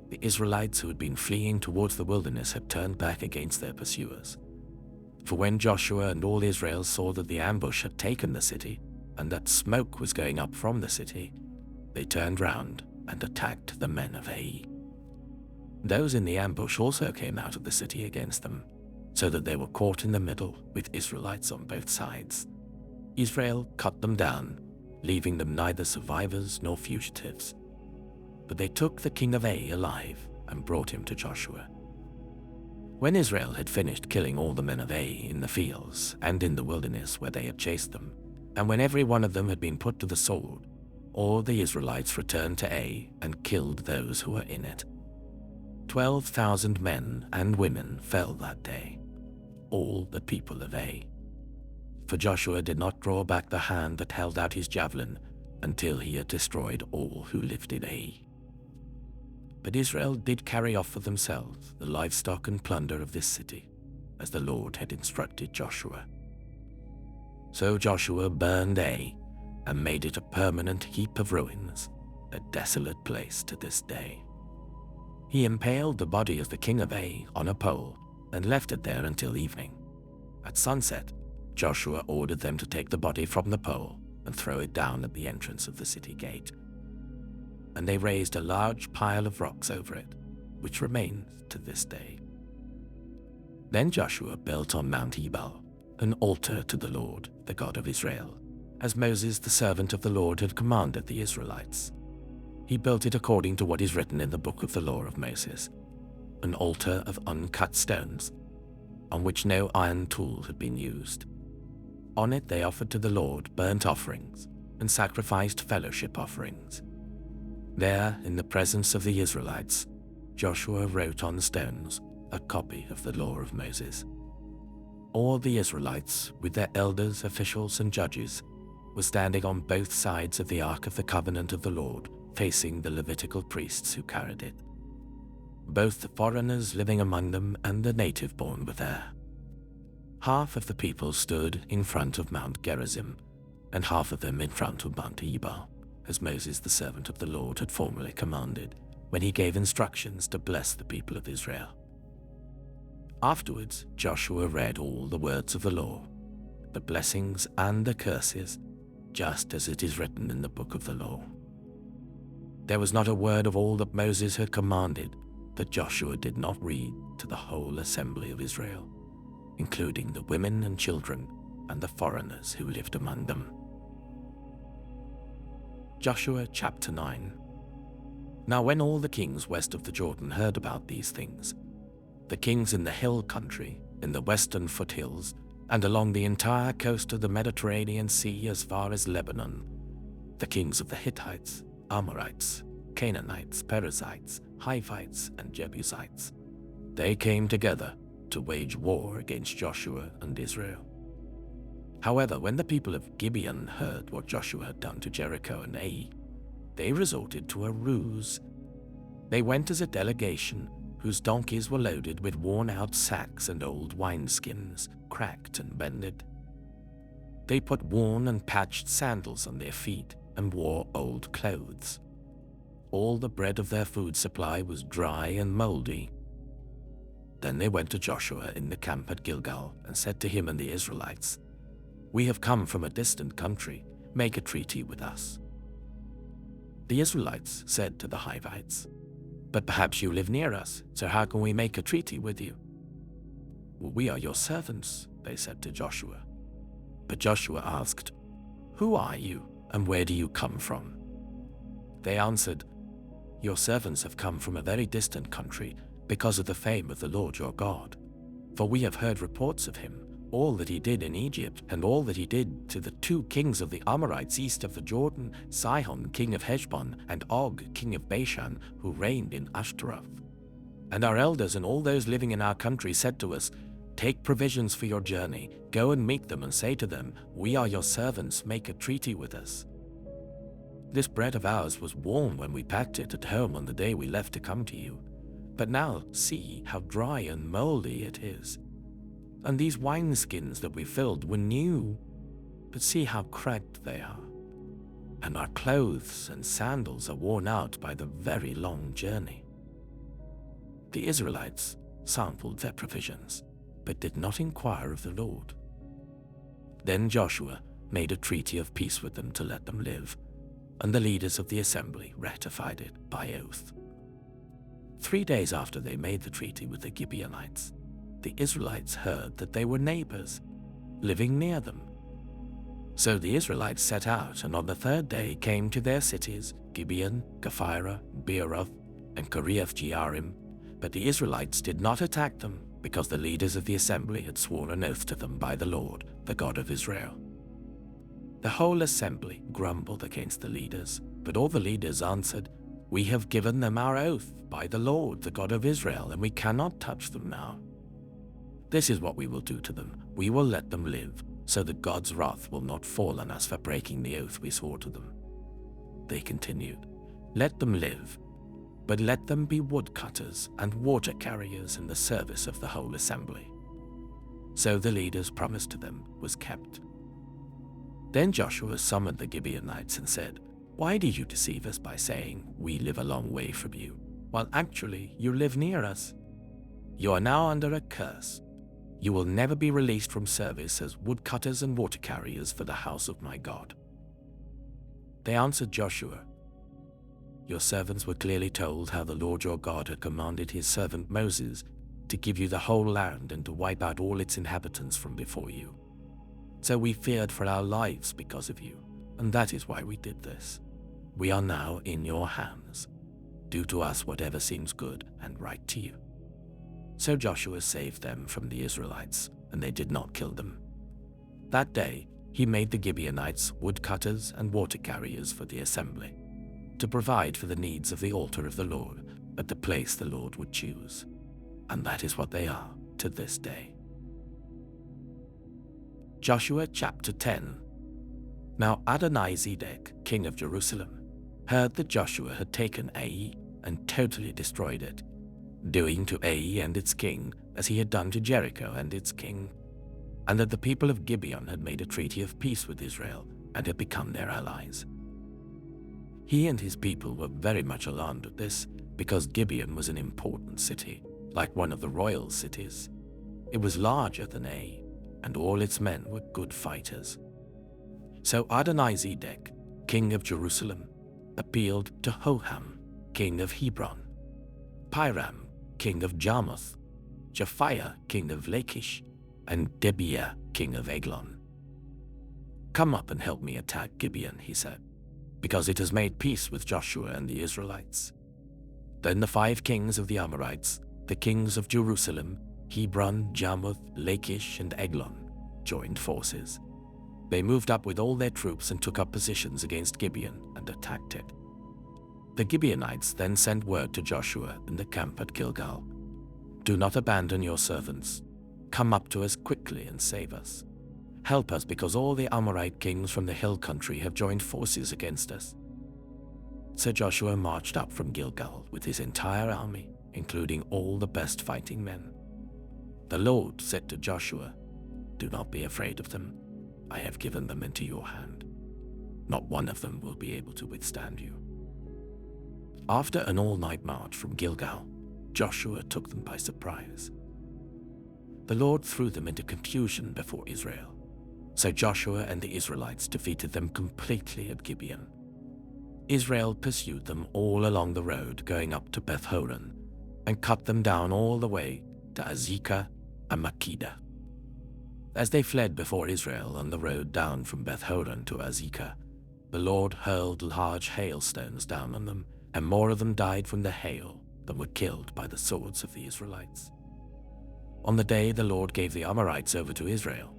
The Israelites who had been fleeing towards the wilderness had turned back against their pursuers. For when Joshua and all Israel saw that the ambush had taken the city and that smoke was going up from the city, they turned round and attacked the men of Ai. Those in the ambush also came out of the city against them, so that they were caught in the middle with Israelites on both sides. Israel cut them down, leaving them neither survivors nor fugitives. But they took the king of Ai alive and brought him to Joshua. When Israel had finished killing all the men of Ai in the fields and in the wilderness where they had chased them, and when every one of them had been put to the sword, all the Israelites returned to Ai and killed those who were in it. 12,000 men and women fell that day, all the people of Ai. For Joshua did not draw back the hand that held out his javelin until he had destroyed all who lived in Ai. But Israel did carry off for themselves the livestock and plunder of this city, as the Lord had instructed Joshua. So Joshua burned Ai and made it a permanent heap of ruins, a desolate place to this day. He impaled the body of the king of Ai on a pole and left it there until evening. At sunset, Joshua ordered them to take the body from the pole and throw it down at the entrance of the city gate. And they raised a large pile of rocks over it, which remains to this day. Then Joshua built on Mount Ebal an altar to the Lord, the God of Israel, as Moses the servant of the Lord had commanded the Israelites. He built it according to what is written in the book of the law of Moses, an altar of uncut stones, on which no iron tool had been used. On it they offered to the Lord burnt offerings and sacrificed fellowship offerings. There, in the presence of the Israelites, Joshua wrote on stones a copy of the law of Moses. All the Israelites, with their elders, officials, and judges, were standing on both sides of the Ark of the Covenant of the Lord, facing the Levitical priests who carried it. Both the foreigners living among them and the native-born were there. Half of the people stood in front of Mount Gerizim, and half of them in front of Mount Ebal, as Moses the servant of the Lord had formerly commanded, when he gave instructions to bless the people of Israel. Afterwards, Joshua read all the words of the law, the blessings and the curses, just as it is written in the book of the law. There was not a word of all that Moses had commanded that Joshua did not read to the whole assembly of Israel, including the women and children and the foreigners who lived among them. Joshua chapter 9. Now when all the kings west of the Jordan heard about these things, the kings in the hill country, in the western foothills, and along the entire coast of the Mediterranean Sea as far as Lebanon, the kings of the Hittites, Amorites, Canaanites, Perizzites, Hivites, and Jebusites. They came together to wage war against Joshua and Israel. However, when the people of Gibeon heard what Joshua had done to Jericho and Ai, they resorted to a ruse. They went as a delegation whose donkeys were loaded with worn-out sacks and old wineskins, cracked and bended. They put worn and patched sandals on their feet and wore old clothes. All the bread of their food supply was dry and moldy. Then they went to Joshua in the camp at Gilgal and said to him and the Israelites, "We have come from a distant country. Make a treaty with us." The Israelites said to the Hivites, "But perhaps you live near us, so how can we make a treaty with you?" "Well, we are your servants," they said to Joshua. But Joshua asked, "Who are you, and where do you come from?" They answered, "Your servants have come from a very distant country because of the fame of the Lord your God. For we have heard reports of him, all that he did in Egypt, and all that he did to the 2 kings of the Amorites east of the Jordan, Sihon, king of Heshbon, and Og, king of Bashan, who reigned in Ashtaroth. And our elders and all those living in our country said to us, 'Take provisions for your journey, go and meet them and say to them, "We are your servants, make a treaty with us." This bread of ours was warm when we packed it at home on the day we left to come to you. But now see how dry and moldy it is. And these wineskins that we filled were new, but see how cracked they are. And our clothes and sandals are worn out by the very long journey." The Israelites sampled their provisions, but did not inquire of the Lord. Then Joshua made a treaty of peace with them to let them live, and the leaders of the assembly ratified it by oath. 3 days after they made the treaty with the Gibeonites, the Israelites heard that they were neighbors, living near them. So the Israelites set out, and on the 3rd day came to their cities, Gibeon, Kephirah, Beeroth, and Kiriath-Jearim. But the Israelites did not attack them, because the leaders of the assembly had sworn an oath to them by the Lord, the God of Israel. The whole assembly grumbled against the leaders, but all the leaders answered, "We have given them our oath by the Lord, the God of Israel, and we cannot touch them now. This is what we will do to them. We will let them live, so that God's wrath will not fall on us for breaking the oath we swore to them." They continued, "Let them live, but let them be woodcutters and water carriers in the service of the whole assembly." So the leaders' promise to them was kept. Then Joshua summoned the Gibeonites and said, "Why did you deceive us by saying, 'We live a long way from you,' while actually you live near us? You are now under a curse. You will never be released from service as woodcutters and water carriers for the house of my God." They answered Joshua, "Your servants were clearly told how the Lord your God had commanded his servant Moses to give you the whole land and to wipe out all its inhabitants from before you. So we feared for our lives because of you, and that is why we did this. We are now in your hands. Do to us whatever seems good and right to you." So Joshua saved them from the Israelites, and they did not kill them. That day he made the Gibeonites woodcutters and water carriers for the assembly, to provide for the needs of the altar of the Lord at the place the Lord would choose. And that is what they are to this day. Joshua chapter 10. Now Adoni-Zedek, king of Jerusalem, heard that Joshua had taken Ai and totally destroyed it, doing to Ai and its king as he had done to Jericho and its king, and that the people of Gibeon had made a treaty of peace with Israel and had become their allies. He and his people were very much alarmed at this, because Gibeon was an important city, like one of the royal cities. It was larger than Ai, and all its men were good fighters. So Adoni-Zedek, king of Jerusalem, appealed to Hoham, king of Hebron, Piram, king of Jarmuth, Japhiah, king of Lachish, and Debiah, king of Eglon. "Come up and help me attack Gibeon," he said, "because it has made peace with Joshua and the Israelites." Then the 5 kings of the Amorites, the kings of Jerusalem, Hebron, Jarmuth, Lachish, and Eglon, joined forces. They moved up with all their troops and took up positions against Gibeon and attacked it. The Gibeonites then sent word to Joshua in the camp at Gilgal, "Do not abandon your servants. Come up to us quickly and save us. Help us, because all the Amorite kings from the hill country have joined forces against us." So Joshua marched up from Gilgal with his entire army, including all the best fighting men. The Lord said to Joshua, "Do not be afraid of them. I have given them into your hand. Not one of them will be able to withstand you." After an all-night march from Gilgal, Joshua took them by surprise. The Lord threw them into confusion before Israel. So Joshua and the Israelites defeated them completely at Gibeon. Israel pursued them all along the road going up to Beth-horon and cut them down all the way to Azekah and Makkedah. As they fled before Israel on the road down from Beth-horon to Azekah, the Lord hurled large hailstones down on them, and more of them died from the hail than were killed by the swords of the Israelites. On the day the Lord gave the Amorites over to Israel,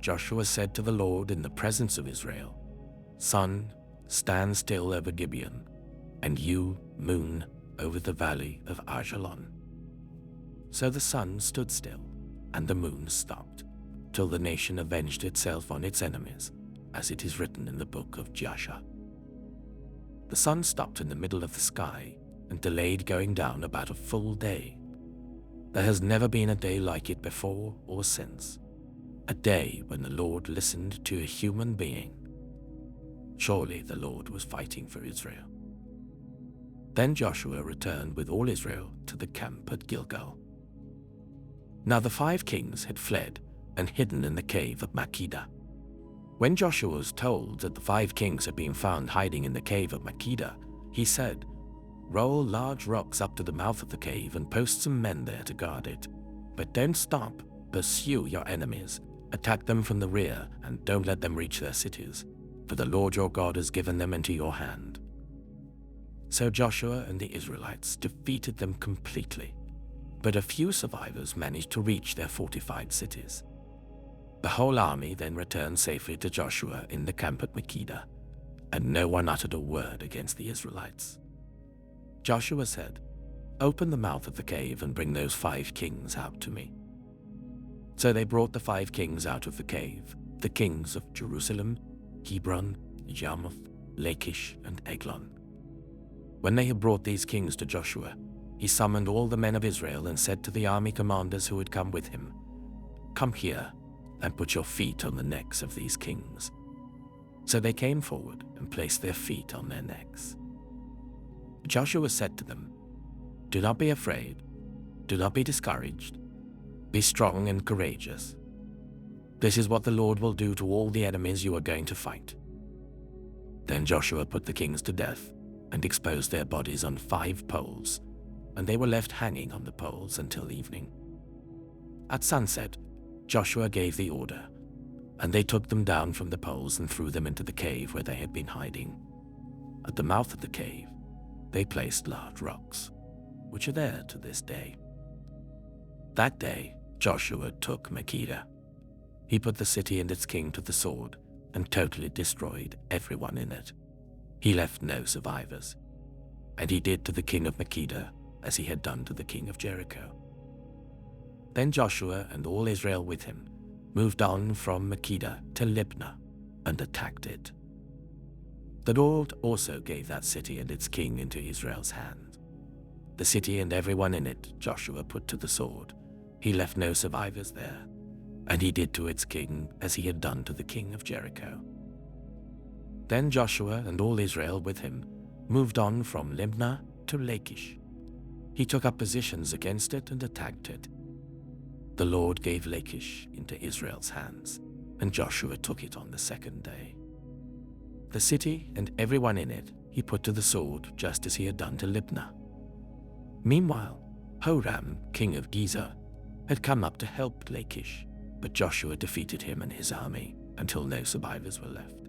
Joshua said to the Lord in the presence of Israel, "Sun, stand still over Gibeon, and you, moon, over the valley of Ajalon." So the sun stood still, and the moon stopped, till the nation avenged itself on its enemies, as it is written in the book of Jasher. The sun stopped in the middle of the sky and delayed going down about a full day. There has never been a day like it before or since, a day when the Lord listened to a human being. Surely the Lord was fighting for Israel. Then Joshua returned with all Israel to the camp at Gilgal. Now the 5 kings had fled and hidden in the cave of Makkedah. When Joshua was told that the 5 kings had been found hiding in the cave of Makkedah, he said, "Roll large rocks up to the mouth of the cave and post some men there to guard it. But don't stop, pursue your enemies, attack them from the rear, and don't let them reach their cities, for the Lord your God has given them into your hand." So Joshua and the Israelites defeated them completely, but a few survivors managed to reach their fortified cities. The whole army then returned safely to Joshua in the camp at Makkedah, and no one uttered a word against the Israelites. Joshua said, "Open the mouth of the cave and bring those 5 kings out to me." So they brought the 5 kings out of the cave, the kings of Jerusalem, Hebron, Jarmuth, Lachish, and Eglon. When they had brought these kings to Joshua, he summoned all the men of Israel and said to the army commanders who had come with him, "Come here and put your feet on the necks of these kings." So they came forward and placed their feet on their necks. Joshua said to them, "Do not be afraid, do not be discouraged. Be strong and courageous. This is what the Lord will do to all the enemies you are going to fight." Then Joshua put the kings to death and exposed their bodies on 5 poles, and they were left hanging on the poles until evening. At sunset, Joshua gave the order, and they took them down from the poles and threw them into the cave where they had been hiding. At the mouth of the cave, they placed large rocks, which are there to this day. That day, Joshua took Makkedah. He put the city and its king to the sword and totally destroyed everyone in it. He left no survivors, and he did to the king of Makkedah as he had done to the king of Jericho. Then Joshua and all Israel with him moved on from Makkedah to Libnah and attacked it. The Lord also gave that city and its king into Israel's hand. The city and everyone in it Joshua put to the sword. He left no survivors there, and he did to its king as he had done to the king of Jericho. Then Joshua and all Israel with him moved on from Libnah to Lachish. He took up positions against it and attacked it. The Lord gave Lachish into Israel's hands, and Joshua took it on the 2nd day. The city and everyone in it he put to the sword just as he had done to Libnah. Meanwhile, Horam, king of Gezer, had come up to help Lachish, but Joshua defeated him and his army until no survivors were left.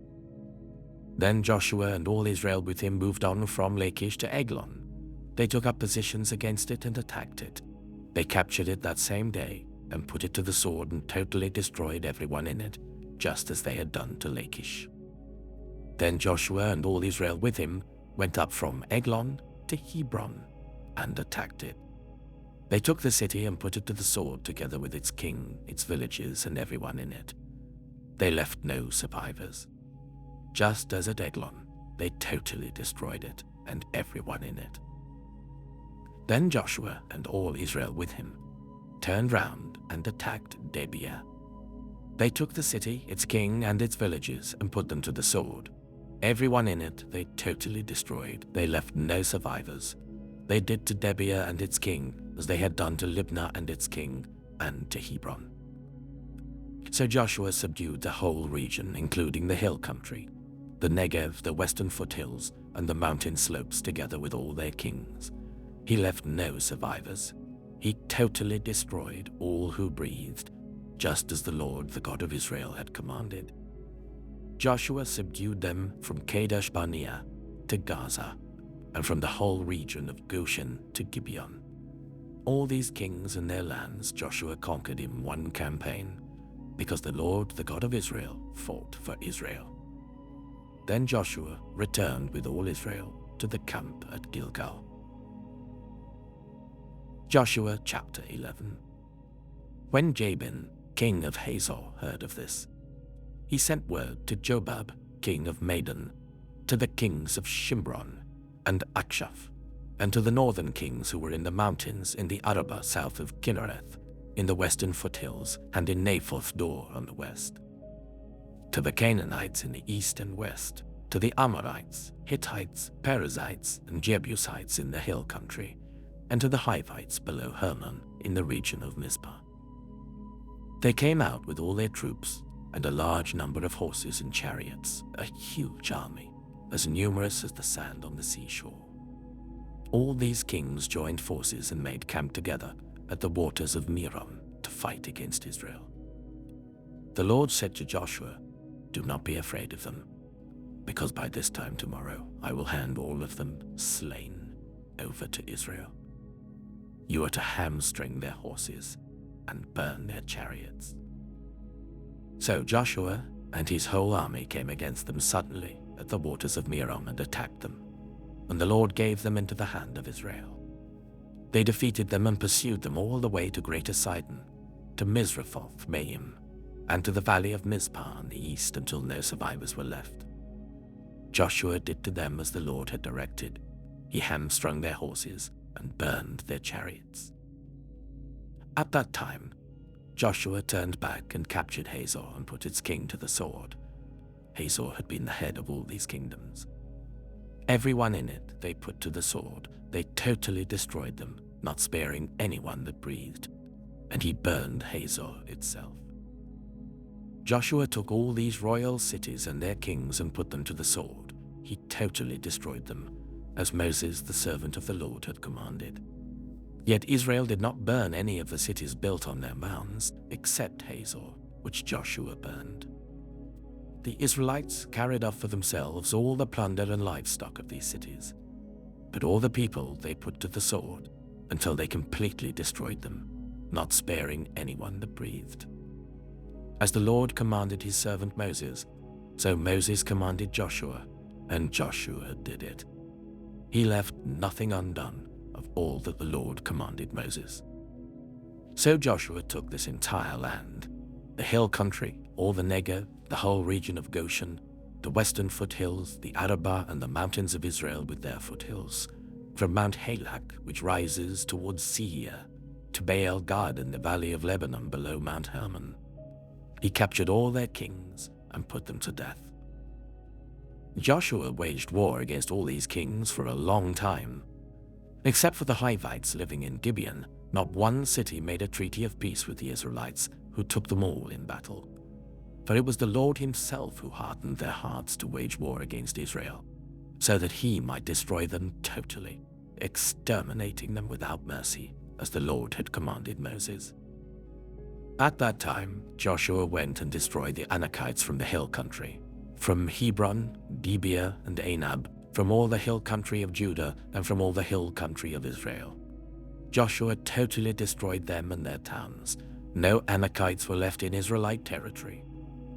Then Joshua and all Israel with him moved on from Lachish to Eglon. They took up positions against it and attacked it. They captured it that same day and put it to the sword and totally destroyed everyone in it, just as they had done to Lachish. Then Joshua and all Israel with him went up from Eglon to Hebron and attacked it. They took the city and put it to the sword together with its king, its villages, and everyone in it. They left no survivors. Just as at Eglon, they totally destroyed it and everyone in it. Then Joshua and all Israel with him turned round and attacked Debir. They took the city, its king, and its villages and put them to the sword. Everyone in it they totally destroyed. They left no survivors. They did to Debir and its king as they had done to Libnah and its king and to Hebron. So Joshua subdued the whole region, including the hill country, the Negev, the western foothills, and the mountain slopes together with all their kings. He left no survivors. He totally destroyed all who breathed, just as the Lord, the God of Israel, had commanded. Joshua subdued them from Kadesh Barnea to Gaza, and from the whole region of Goshen to Gibeon. All these kings and their lands Joshua conquered in one campaign, because the Lord, the God of Israel, fought for Israel. Then Joshua returned with all Israel to the camp at Gilgal. Joshua chapter 11. When Jabin, king of Hazor, heard of this, he sent word to Jobab, king of Madon, to the kings of Shimron and Akshaph, and to the northern kings who were in the mountains in the Arabah south of Kinnereth, in the western foothills, and in Naphoth Dor on the west, to the Canaanites in the east and west, to the Amorites, Hittites, Perizzites, and Jebusites in the hill country, and to the Hivites below Hermon in the region of Mizpah. They came out with all their troops and a large number of horses and chariots, a huge army, as numerous as the sand on the seashore. All these kings joined forces and made camp together at the waters of Merom to fight against Israel. The Lord said to Joshua, "Do not be afraid of them, because by this time tomorrow I will hand all of them slain over to Israel. You are to hamstring their horses and burn their chariots." So Joshua and his whole army came against them suddenly at the waters of Merom and attacked them, and the Lord gave them into the hand of Israel. They defeated them and pursued them all the way to Greater Sidon, to Misrephoth Maim, and to the valley of Mizpah on the east until no survivors were left. Joshua did to them as the Lord had directed. He hamstrung their horses and burned their chariots. At that time, Joshua turned back and captured Hazor and put its king to the sword. Hazor had been the head of all these kingdoms. Everyone in it they put to the sword. They totally destroyed them, not sparing anyone that breathed, and he burned Hazor itself. Joshua took all these royal cities and their kings and put them to the sword. He totally destroyed them, as Moses, the servant of the Lord, had commanded. Yet Israel did not burn any of the cities built on their mounds, except Hazor, which Joshua burned. The Israelites carried off for themselves all the plunder and livestock of these cities, but all the people they put to the sword until they completely destroyed them, not sparing anyone that breathed. As the Lord commanded his servant Moses, so Moses commanded Joshua, and Joshua did it. He left nothing undone of all that the Lord commanded Moses. So Joshua took this entire land, the hill country, all the Negev, the whole region of Goshen, the western foothills, the Arabah, and the mountains of Israel with their foothills, from Mount Halak, which rises towards Seir, to Baal Gad in the valley of Lebanon below Mount Hermon. He captured all their kings and put them to death. Joshua waged war against all these kings for a long time. Except for the Hivites living in Gibeon, not one city made a treaty of peace with the Israelites, who took them all in battle. For it was the Lord himself who hardened their hearts to wage war against Israel, so that he might destroy them totally, exterminating them without mercy, as the Lord had commanded Moses. At that time, Joshua went and destroyed the Anakites from the hill country, from Hebron, Debir, and Anab, from all the hill country of Judah, and from all the hill country of Israel. Joshua totally destroyed them and their towns. No Anakites were left in Israelite territory.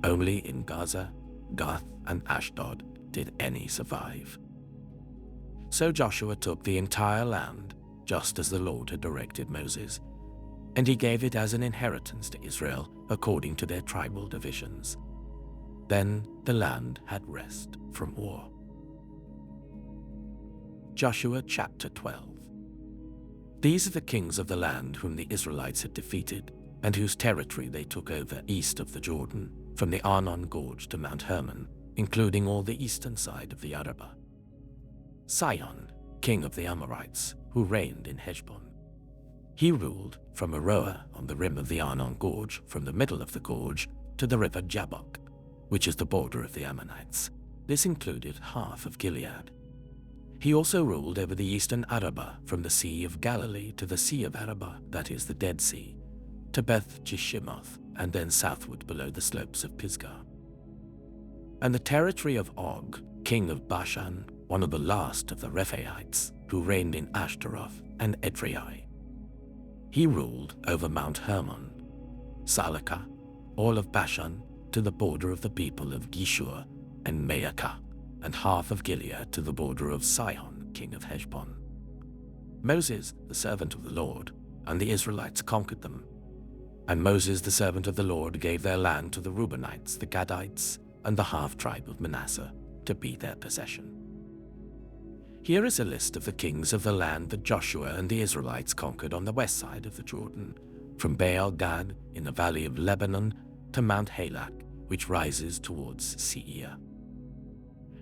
Only in Gaza, Gath, and Ashdod did any survive. So Joshua took the entire land, just as the Lord had directed Moses, and he gave it as an inheritance to Israel according to their tribal divisions. Then the land had rest from war. Joshua chapter 12. These are the kings of the land whom the Israelites had defeated, and whose territory they took over east of the Jordan, from the Arnon Gorge to Mount Hermon, including all the eastern side of the Arabah. Sihon, king of the Amorites, who reigned in Heshbon. He ruled from Aroer on the rim of the Arnon Gorge, from the middle of the gorge to the river Jabbok, which is the border of the Ammonites. This included half of Gilead. He also ruled over the eastern Arabah, from the Sea of Galilee to the Sea of Arabah, that is the Dead Sea, to Beth Jeshimoth, and then southward below the slopes of Pisgah. And the territory of Og, king of Bashan, one of the last of the Rephaites, who reigned in Ashtaroth and Edrei. He ruled over Mount Hermon, Salakah, all of Bashan, to the border of the people of Geshur and Maacah, and half of Gilead to the border of Sihon, king of Heshbon. Moses, the servant of the Lord, and the Israelites conquered them. And Moses, the servant of the Lord, gave their land to the Reubenites, the Gadites, and the half-tribe of Manasseh to be their possession. Here is a list of the kings of the land that Joshua and the Israelites conquered on the west side of the Jordan, from Baal-Gad in the valley of Lebanon to Mount Halak, which rises towards Seir.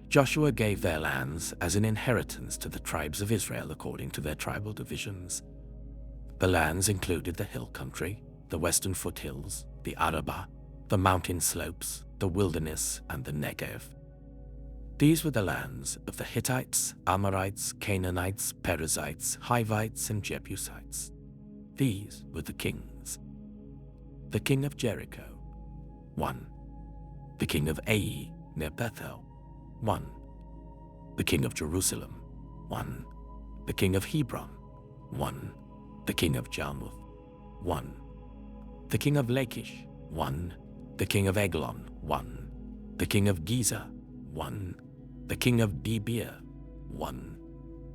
Joshua gave their lands as an inheritance to the tribes of Israel according to their tribal divisions. The lands included the hill country, the western foothills, the Arabah, the mountain slopes, the wilderness, and the Negev. These were the lands of the Hittites, Amorites, Canaanites, Perizzites, Hivites, and Jebusites. These were the kings. The king of Jericho, 1. The king of Ai near Bethel, 1. The king of Jerusalem, 1. The king of Hebron, 1. The king of Jarmuth, 1. The king of Lachish, 1. The king of Eglon, 1. The king of Gezer, 1. The king of Debir, 1.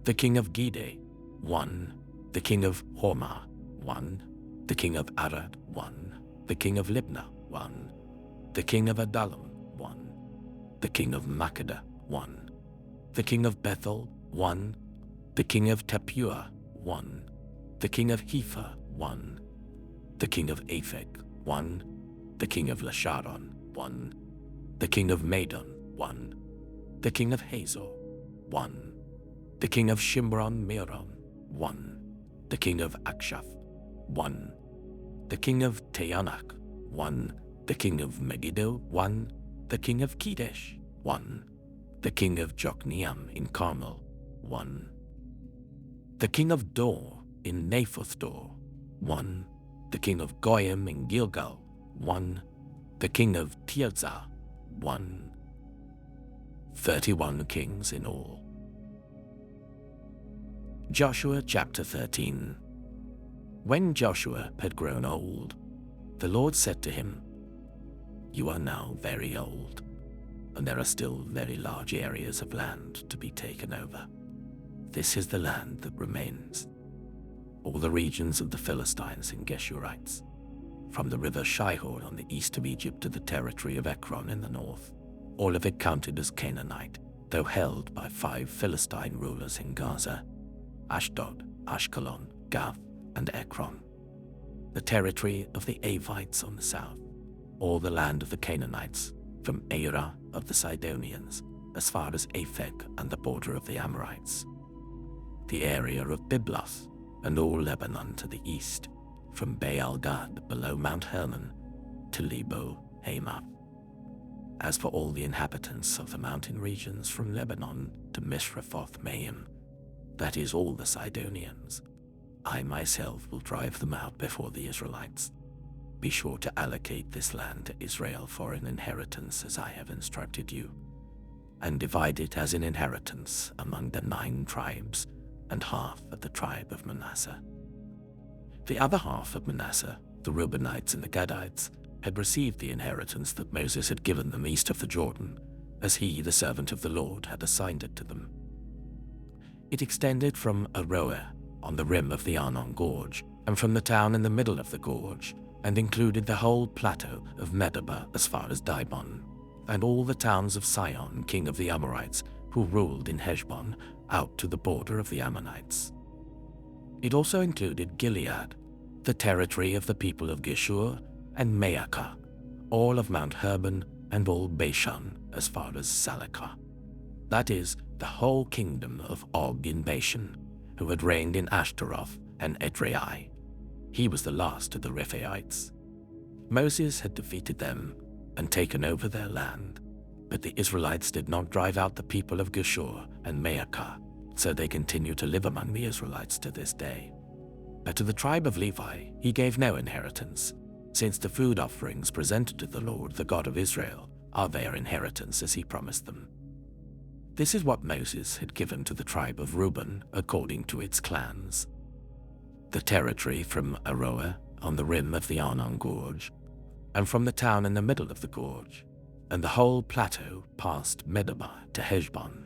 The king of Gede, 1. The king of Hormah, 1. The king of Arad, 1. The king of Libnah, 1. The king of Adullam, 1. The king of Makkedah, 1. The king of Bethel, 1. The king of Tappuah, 1. The king of Hepher, 1. The king of Aphek, 1. The king of Lasharon, 1. The king of Madon, 1. The king of Hazor, 1. The king of Shimron-Meron, 1. The king of Akshaph, 1. The king of Teanach, 1. The king of Megiddo, 1. The king of Kedesh, 1. The king of Jokneam in Carmel, 1. The king of Dor in Naphoth-Dor, 1. The king of Goyim in Gilgal, 1. The king of Tirzah, 1. 31 kings in all. Joshua chapter 13. When Joshua had grown old, the Lord said to him, "You are now very old, and there are still very large areas of land to be taken over. This is the land that remains, all the regions of the Philistines and Geshurites, from the river Shihor on the east of Egypt to the territory of Ekron in the north, all of it counted as Canaanite, though held by 5 Philistine rulers in Gaza, Ashdod, Ashkelon, Gath, and Ekron, the territory of the Avites on the south, all the land of the Canaanites, from Arah of the Sidonians, as far as Aphek and the border of the Amorites, the area of Byblos, and all Lebanon to the east, from Baal-Gad below Mount Hermon to Lebo-Hamath. As for all the inhabitants of the mountain regions from Lebanon to Mishrephoth-Maim, that is all the Sidonians, I myself will drive them out before the Israelites. Be sure to allocate this land to Israel for an inheritance as I have instructed you, and divide it as an inheritance among the 9 tribes and half of the tribe of Manasseh." The other half of Manasseh, the Reubenites and the Gadites, had received the inheritance that Moses had given them east of the Jordan, as he, the servant of the Lord, had assigned it to them. It extended from Aroer on the rim of the Arnon Gorge, and from the town in the middle of the gorge, and included the whole plateau of Medeba as far as Dibon, and all the towns of Sihon, king of the Amorites, who ruled in Heshbon, out to the border of the Ammonites. It also included Gilead, the territory of the people of Geshur, and Maacah, all of Mount Hermon, and all Bashan as far as Salekah. That is, the whole kingdom of Og in Bashan, who had reigned in Ashtaroth and Edrei. He was the last of the Rephaites. Moses had defeated them and taken over their land, but the Israelites did not drive out the people of Geshur and Maacah, so they continue to live among the Israelites to this day. But to the tribe of Levi he gave no inheritance, since the food offerings presented to the Lord, the God of Israel, are their inheritance as he promised them. This is what Moses had given to the tribe of Reuben according to its clans. The territory from Aroer on the rim of the Arnon Gorge, and from the town in the middle of the gorge, and the whole plateau past Medeba to Heshbon,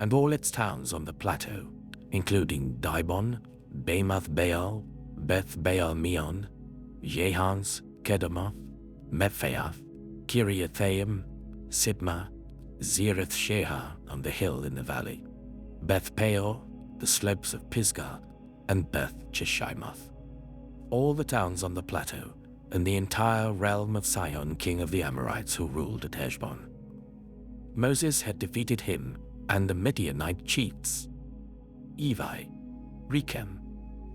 and all its towns on the plateau, including Dibon, Bamoth Baal, Beth Baal Meon, Jehans, Kedemoth, Mephaath, Kiriathaim, Sibmah, Zereth Shehar on the hill in the valley, Beth Peor, the slopes of Pisgah, and Beth Jeshimoth. All the towns on the plateau, and the entire realm of Sihon, king of the Amorites, who ruled at Heshbon. Moses had defeated him and the Midianite chiefs, Evi, Rechem,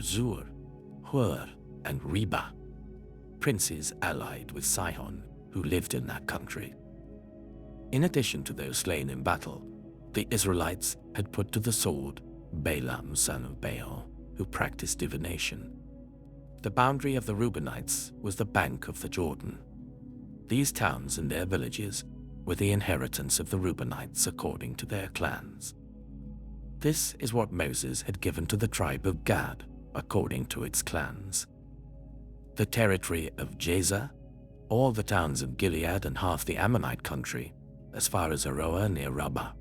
Zur, Hur, and Reba, princes allied with Sihon, who lived in that country. In addition to those slain in battle, the Israelites had put to the sword Balaam, son of Beor, who practiced divination. The boundary of the Reubenites was the bank of the Jordan. These towns and their villages were the inheritance of the Reubenites according to their clans. This is what Moses had given to the tribe of Gad according to its clans. The territory of Jazer, all the towns of Gilead and half the Ammonite country, as far as Aroer near Rabbah,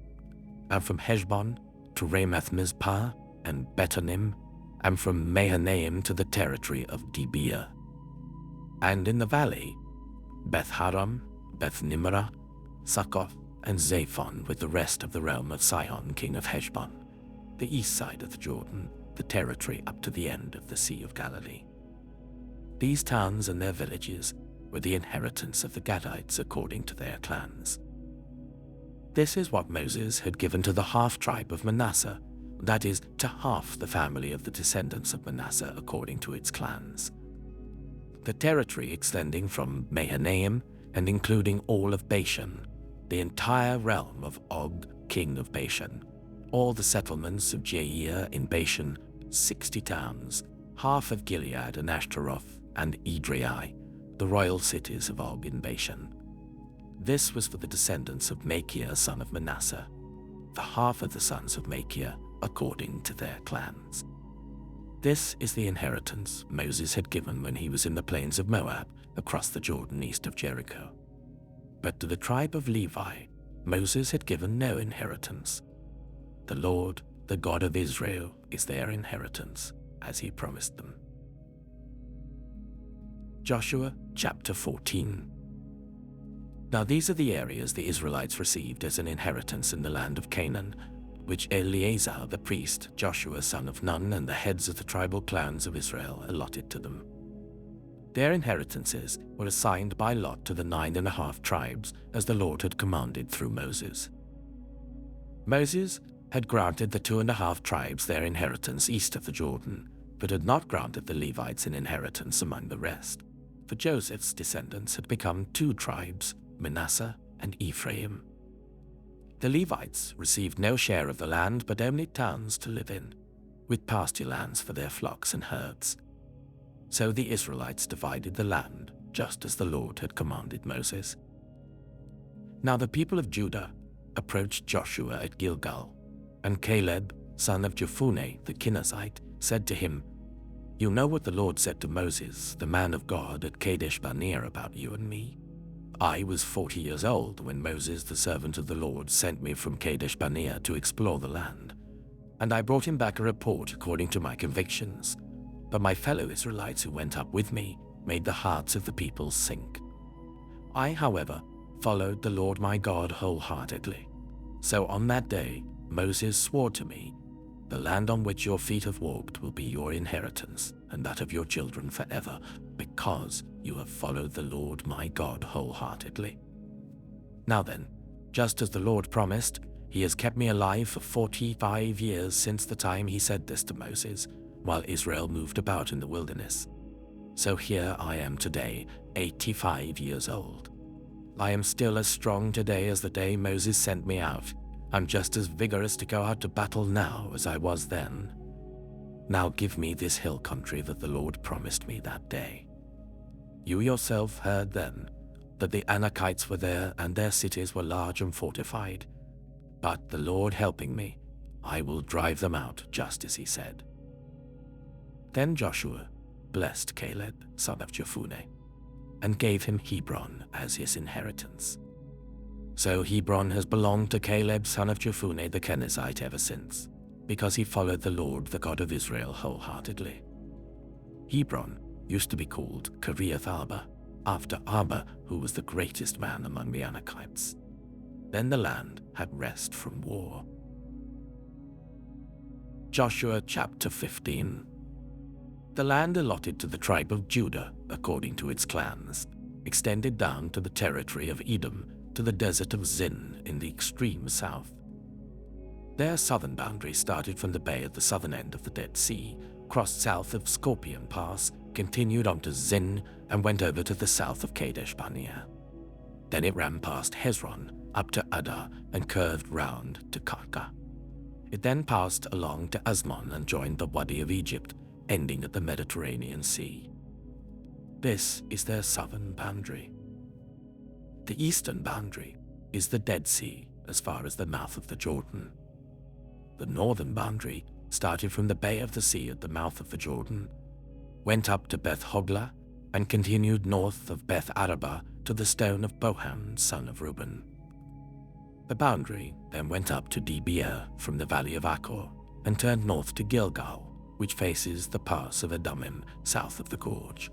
and from Heshbon to Ramath Mizpah and Betanim, and from Mahanaim to the territory of Debir. And in the valley, Beth Haram, Beth Nimrah, Succoth, and Zaphon with the rest of the realm of Sihon, king of Heshbon, the east side of the Jordan, the territory up to the end of the Sea of Galilee. These towns and their villages were the inheritance of the Gadites according to their clans. This is what Moses had given to the half-tribe of Manasseh, that is, to half the family of the descendants of Manasseh according to its clans. The territory extending from Mahanaim and including all of Bashan, the entire realm of Og, king of Bashan, all the settlements of Jair in Bashan, 60 towns, half of Gilead and Ashtaroth and Edrei, the royal cities of Og in Bashan. This was for the descendants of Machir, son of Manasseh, the half of the sons of Machir according to their clans. This is the inheritance Moses had given when he was in the plains of Moab, across the Jordan east of Jericho. But to the tribe of Levi, Moses had given no inheritance. The Lord, the God of Israel, is their inheritance, as he promised them. Joshua chapter 14. Now these are the areas the Israelites received as an inheritance in the land of Canaan, which Eleazar the priest, Joshua son of Nun, and the heads of the tribal clans of Israel allotted to them. Their inheritances were assigned by lot to the 9.5 tribes, as the Lord had commanded through Moses. Moses had granted the 2.5 tribes their inheritance east of the Jordan, but had not granted the Levites an inheritance among the rest, for Joseph's descendants had become 2 tribes, Manasseh and Ephraim. The Levites received no share of the land, but only towns to live in, with pasture lands for their flocks and herds. So the Israelites divided the land, just as the Lord had commanded Moses. Now the people of Judah approached Joshua at Gilgal, and Caleb, son of Jephunneh the Kenizzite, said to him, "You know what the Lord said to Moses, the man of God, at Kadesh Barnea about you and me? I was 40 years old when Moses, the servant of the Lord, sent me from Kadesh Barnea to explore the land. and I brought him back a report according to my convictions. But my fellow Israelites who went up with me made the hearts of the people sink. I, however, followed the Lord my God wholeheartedly. So on that day Moses swore to me, "The land on which your feet have walked will be your inheritance, and that of your children forever, because you have followed the Lord my God wholeheartedly." Now then, just as the Lord promised, he has kept me alive for 45 years since the time he said this to Moses, while Israel moved about in the wilderness. So here I am today, 85 years old. I am still as strong today as the day Moses sent me out. I'm just as vigorous to go out to battle now as I was then. Now give me this hill country that the Lord promised me that day. You yourself heard then that the Anakites were there and their cities were large and fortified. But the Lord helping me, I will drive them out just as he said. Then Joshua blessed Caleb, son of Jephunneh, and gave him Hebron as his inheritance. So Hebron has belonged to Caleb, son of Jephunneh the Kenizzite ever since, because he followed the Lord, the God of Israel, wholeheartedly. Hebron used to be called Kiriath Arba, after Arba, who was the greatest man among the Anakites. Then the land had rest from war. Joshua chapter 15. The land allotted to the tribe of Judah, according to its clans, extended down to the territory of Edom, to the desert of Zin in the extreme south. Their southern boundary started from the bay at the southern end of the Dead Sea, crossed south of Scorpion Pass, continued on to Zin, and went over to the south of Kadesh Barnea. Then it ran past Hezron, up to Adar, and curved round to Karka. It then passed along to Asmon and joined the Wadi of Egypt, ending at the Mediterranean Sea. This is their southern boundary. The eastern boundary is the Dead Sea as far as the mouth of the Jordan. The northern boundary started from the Bay of the Sea at the mouth of the Jordan, went up to Beth Hogla, and continued north of Beth Araba to the stone of Bohan, son of Reuben. The boundary then went up to Debir from the valley of Achor and turned north to Gilgal, which faces the pass of Adumim south of the gorge.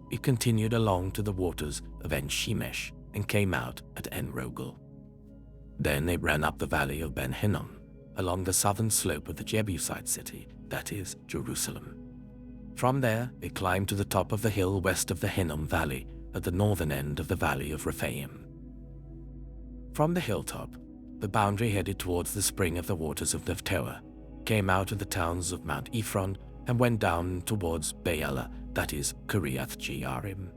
It continued along to the waters of En-Shemesh and came out at En-Rogel. Then it ran up the valley of Ben Hinnom, along the southern slope of the Jebusite city, that is, Jerusalem. From there, it climbed to the top of the hill west of the Hinnom Valley, at the northern end of the valley of Rephaim. From the hilltop, the boundary headed towards the spring of the waters of Nephtoah, came out of the towns of Mount Ephron, and went down towards Baalah, that is, Kiriath Jearim.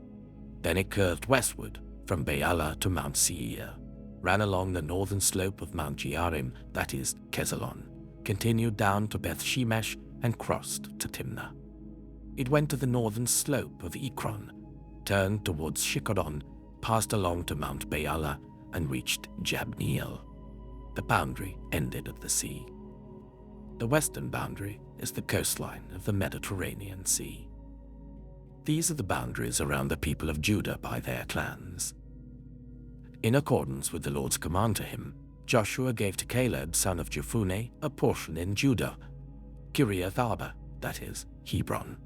Then it curved westward from Baalah to Mount Seir, ran along the northern slope of Mount Jearim, that is, Kesalon, continued down to Beth Shemesh, and crossed to Timnah. It went to the northern slope of Ekron, turned towards Shikkeron, passed along to Mount Baalah, and reached Jabneel. The boundary ended at the sea. The western boundary is the coastline of the Mediterranean Sea. These are the boundaries around the people of Judah by their clans. In accordance with the Lord's command to him, Joshua gave to Caleb, son of Jephunneh, a portion in Judah, Kiriath Arba, that is, Hebron.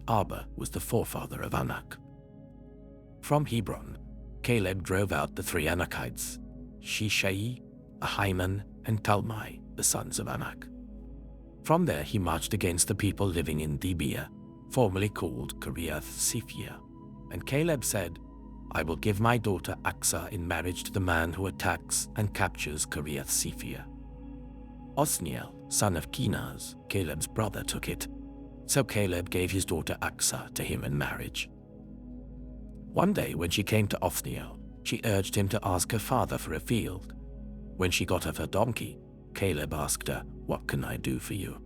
Arba was the forefather of Anak. From Hebron, Caleb drove out the three Anakites, Shishai, Ahiman, and Talmai, the sons of Anak. From there he marched against the people living in Debir, formerly called Kiriath Sephir, and Caleb said, "I will give my daughter Aksah in marriage to the man who attacks and captures Kiriath Sephir." Othniel, son of Kenaz, Caleb's brother, took it, so Caleb gave his daughter Aksah to him in marriage. One day when she came to Othniel, she urged him to ask her father for a field. When she got off her donkey, Caleb asked her, "What can I do for you?"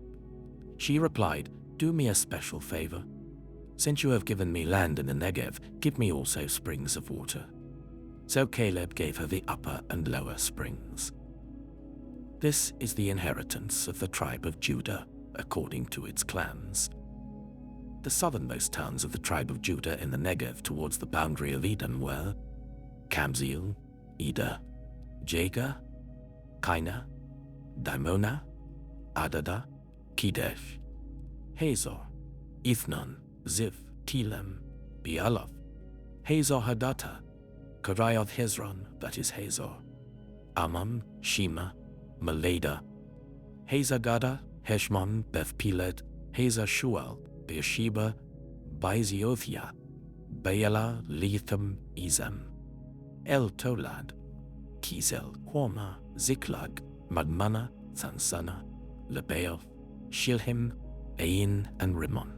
She replied, "Do me a special favor. Since you have given me land in the Negev, give me also springs of water." So Caleb gave her the upper and lower springs. This is the inheritance of the tribe of Judah, according to its clans. The southernmost towns of the tribe of Judah in the Negev towards the boundary of Edom were Kabzeel, Eder, Jagar, Kaina, Dimonah, Adada, Kedesh, Hazor, Ithnon, Ziph, Telem, Bealoth, Hazor Hadata, Kiriath Hezron, that is Hazor, Amam, Shema, Malada, Hazagada, Heshmon, Beth-Pelet, Hazar Shual, Beersheba, Baiziothia, Baala, Letham, Ezam, El Tolad, Kizel, Horma, Ziklag, Madmana, Sansana, Lebaoth, Shilhim, Ain, and Rimmon,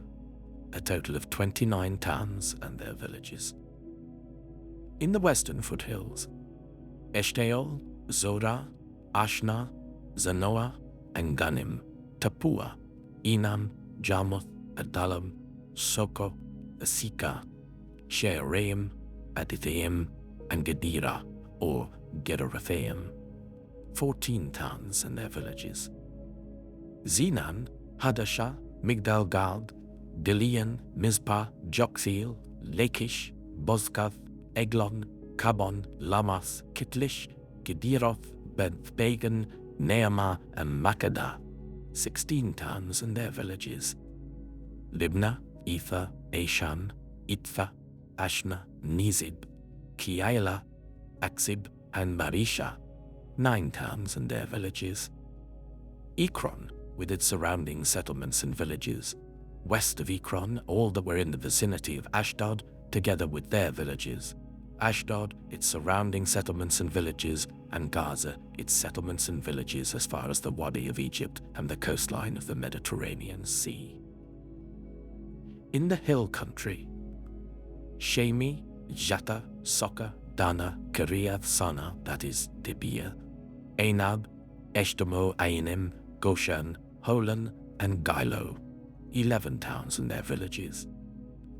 a total of 29 towns and their villages. In the western foothills, Eshtaol, Zorah, Ashna, Zanoah, and Ganim, Tapua, Enam, Jarmuth, Adullam, Soko, Asika, Shearaim, Adithaim, and Gedera, or Gederathaim, 14 towns and their villages. Zenan, Hadashah, Migdal-Gad, Dilian, Mizpah, Joktheel, Lachish, Bozkath, Eglon, Kabon, Lamas, Kitlish, Gederoth, Beth-Bagan, Neamah, and Makkedah, 16 towns and their villages. Libnah, Ether, Ashan, Itfa, Ashna, Nizib, Kiala, Aksib, and Marisha, 9 towns and their villages. Ekron, with its surrounding settlements and villages. West of Ekron, all that were in the vicinity of Ashdod, together with their villages. Ashdod, its surrounding settlements and villages, and Gaza, its settlements and villages as far as the Wadi of Egypt and the coastline of the Mediterranean Sea. In the hill country, Shemi, Jata, Soka, Dana, Kiriath Sana, that is Dibia, Anab, Eshtemoh, Ainim, Goshen, Holon, and Gilo, 11 towns and their villages.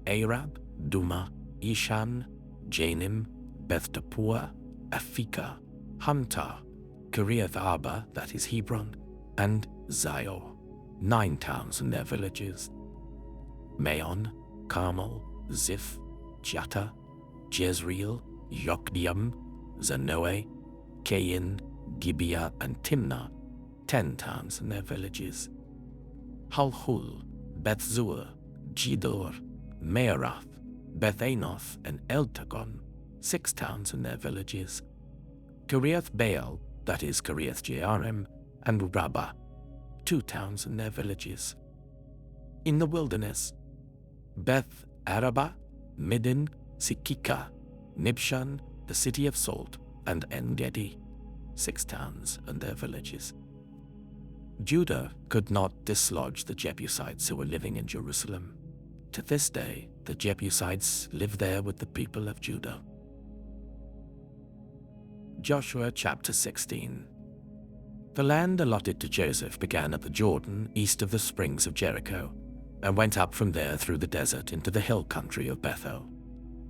Arab, Duma, Ishan, Janim, Beth Tapua, Afika, Hamta, Kiriath Arba, that is Hebron, and Zior, 9 towns and their villages. Maon, Carmel, Ziph, Jata, Jezreel, Yokdeam, Zanoah, Kain, Gibeah, and Timnah, 10 towns and their villages. Halhul, Beth-zur, Gedor, Meerath, Beth-Anoth, and Eltagon, 6 towns and their villages. Kiriath Baal, that is Kiriath Jearim, and Rabbah, 2 towns and their villages. In the wilderness, Beth Araba, Midin, Sikika, Nibshan, the city of Salt, and En-Gedi, 6 towns and their villages. Judah could not dislodge the Jebusites who were living in Jerusalem. To this day, the Jebusites live there with the people of Judah. Joshua chapter 16. The land allotted to Joseph began at the Jordan east of the springs of Jericho, and went up from there through the desert into the hill country of Bethel.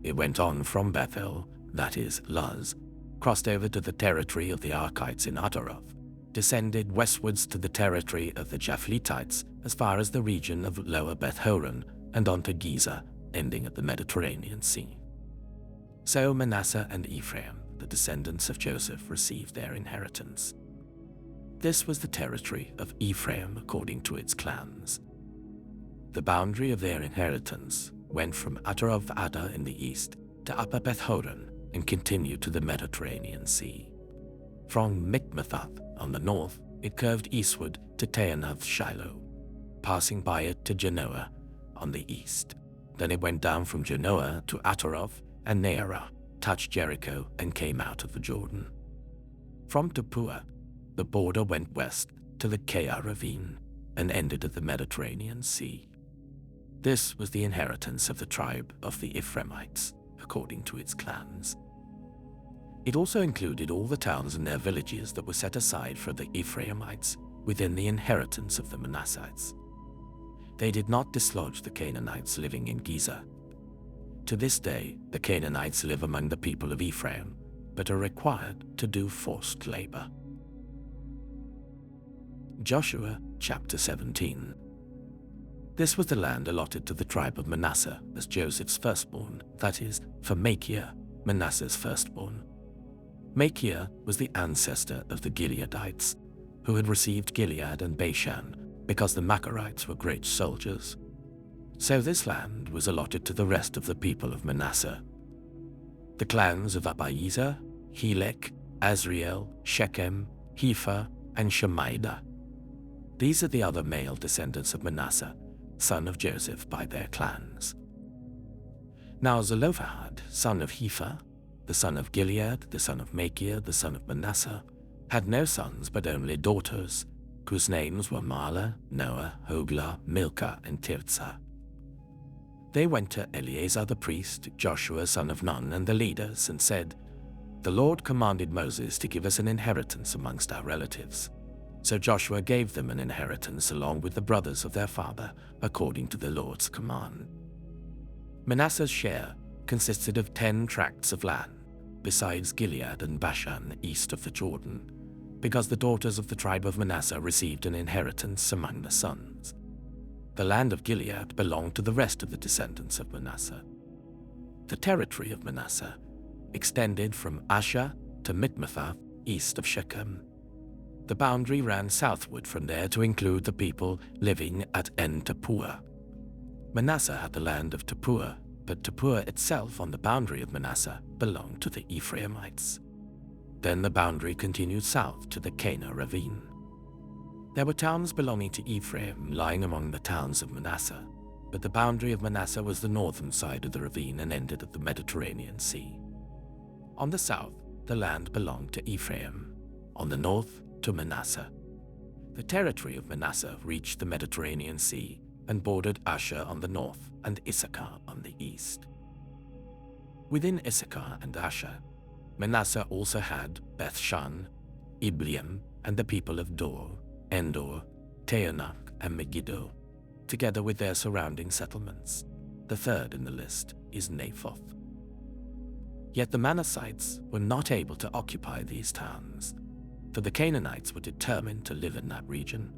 It went on from Bethel, that is, Luz, crossed over to the territory of the Archites in Ataroth, descended westwards to the territory of the Japhletites as far as the region of Lower Beth-horon, and on to Giza, ending at the Mediterranean Sea. So Manasseh and Ephraim, the descendants of Joseph, received their inheritance. This was the territory of Ephraim according to its clans. The boundary of their inheritance went from Ataroth Ada in the east to Upper Beth-horon and continued to the Mediterranean Sea. From Mikmethath on the north, it curved eastward to Taanath Shiloh, passing by it to Genoa on the east. Then it went down from Genoa to Ataroth and Nearah, touched Jericho, and came out of the Jordan. From Tapua, the border went west to the Keah ravine and ended at the Mediterranean Sea. This was the inheritance of the tribe of the Ephraimites, according to its clans. It also included all the towns and their villages that were set aside for the Ephraimites within the inheritance of the Manassites. They did not dislodge the Canaanites living in Giza. To this day, the Canaanites live among the people of Ephraim, but are required to do forced labor. Joshua chapter 17. This was the land allotted to the tribe of Manasseh as Joseph's firstborn, that is, for Machir, Manasseh's firstborn. Machir was the ancestor of the Gileadites, who had received Gilead and Bashan, because the Macharites were great soldiers. So this land was allotted to the rest of the people of Manasseh. The clans of Abiezer, Helek, Azriel, Shechem, Hepher, and Shemida. These are the other male descendants of Manasseh, son of Joseph, by their clans. Now Zelophehad, son of Hepher, the son of Gilead, the son of Machir, the son of Manasseh, had no sons but only daughters, whose names were Mahlah, Noah, Hoglah, Milcah, and Tirzah. They went to Eleazar the priest, Joshua son of Nun, and the leaders, and said, "The Lord commanded Moses to give us an inheritance amongst our relatives." So Joshua gave them an inheritance along with the brothers of their father, according to the Lord's command. Manasseh's share consisted of 10 tracts of land, besides Gilead and Bashan east of the Jordan, because the daughters of the tribe of Manasseh received an inheritance among the sons. The land of Gilead belonged to the rest of the descendants of Manasseh. The territory of Manasseh extended from Asher to Mitmathath, east of Shechem. The boundary ran southward from there to include the people living at En-Tappuah. Manasseh had the land of Tappuah, but Tappuah itself on the boundary of Manasseh belonged to the Ephraimites. Then the boundary continued south to the Cana ravine. There were towns belonging to Ephraim lying among the towns of Manasseh, but the boundary of Manasseh was the northern side of the ravine and ended at the Mediterranean Sea. On the south, the land belonged to Ephraim, on the north to Manasseh. The territory of Manasseh reached the Mediterranean Sea and bordered Asher on the north and Issachar on the east. Within Issachar and Asher, Manasseh also had Bethshan, Ibleam, and the people of Dor, Endor, Taanach, and Megiddo, together with their surrounding settlements. The third in the list is Naphoth. Yet the Manassites were not able to occupy these towns, for the Canaanites were determined to live in that region.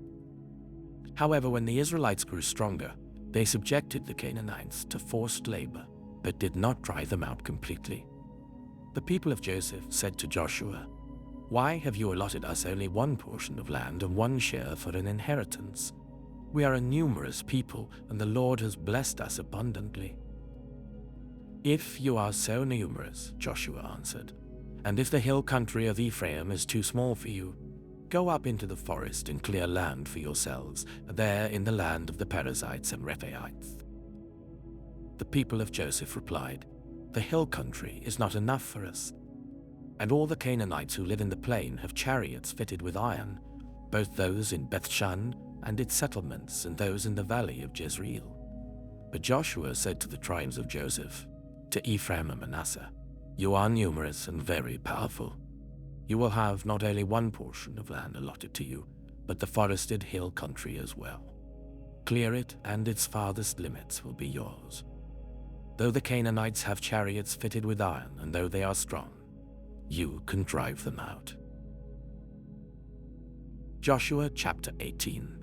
However, when the Israelites grew stronger, they subjected the Canaanites to forced labor, but did not drive them out completely. The people of Joseph said to Joshua, "Why have you allotted us only one portion of land and one share for an inheritance? We are a numerous people, and the Lord has blessed us abundantly." "If you are so numerous," Joshua answered, "and if the hill country of Ephraim is too small for you, go up into the forest and clear land for yourselves, there in the land of the Perizzites and Rephaites." The people of Joseph replied, "The hill country is not enough for us, and all the Canaanites who live in the plain have chariots fitted with iron, both those in Bethshan and its settlements and those in the valley of Jezreel." But Joshua said to the tribes of Joseph, to Ephraim and Manasseh, "You are numerous and very powerful. You will have not only one portion of land allotted to you, but the forested hill country as well. Clear it, and its farthest limits will be yours. Though the Canaanites have chariots fitted with iron, and though they are strong, you can drive them out." Joshua chapter 18.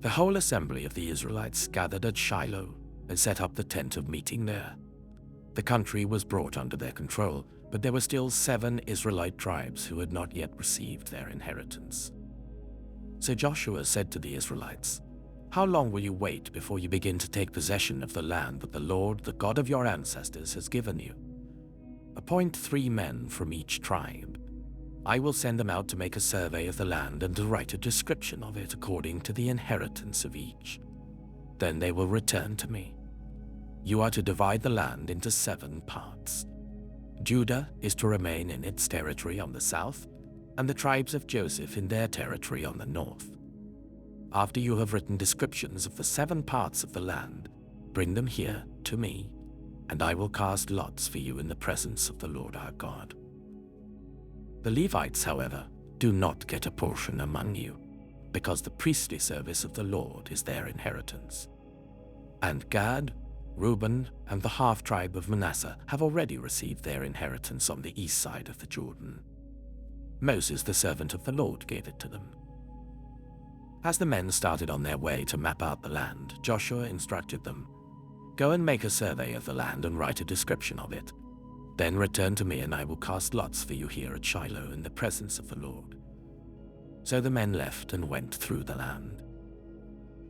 The whole assembly of the Israelites gathered at Shiloh and set up the tent of meeting there. The country was brought under their control, but there were still 7 Israelite tribes who had not yet received their inheritance. So Joshua said to the Israelites, "How long will you wait before you begin to take possession of the land that the Lord, the God of your ancestors, has given you? Appoint 3 men from each tribe. I will send them out to make a survey of the land and to write a description of it according to the inheritance of each. Then they will return to me. You are to divide the land into 7 parts. Judah is to remain in its territory on the south, and the tribes of Joseph in their territory on the north. After you have written descriptions of the 7 parts of the land, bring them here to me, and I will cast lots for you in the presence of the Lord our God. The Levites, however, do not get a portion among you, because the priestly service of the Lord is their inheritance. And Gad, Reuben, and the half-tribe of Manasseh have already received their inheritance on the east side of the Jordan. Moses, the servant of the Lord, gave it to them. As the men started on their way to map out the land, Joshua instructed them, "Go and make a survey of the land and write a description of it. Then return to me, and I will cast lots for you here at Shiloh in the presence of the Lord." So the men left and went through the land.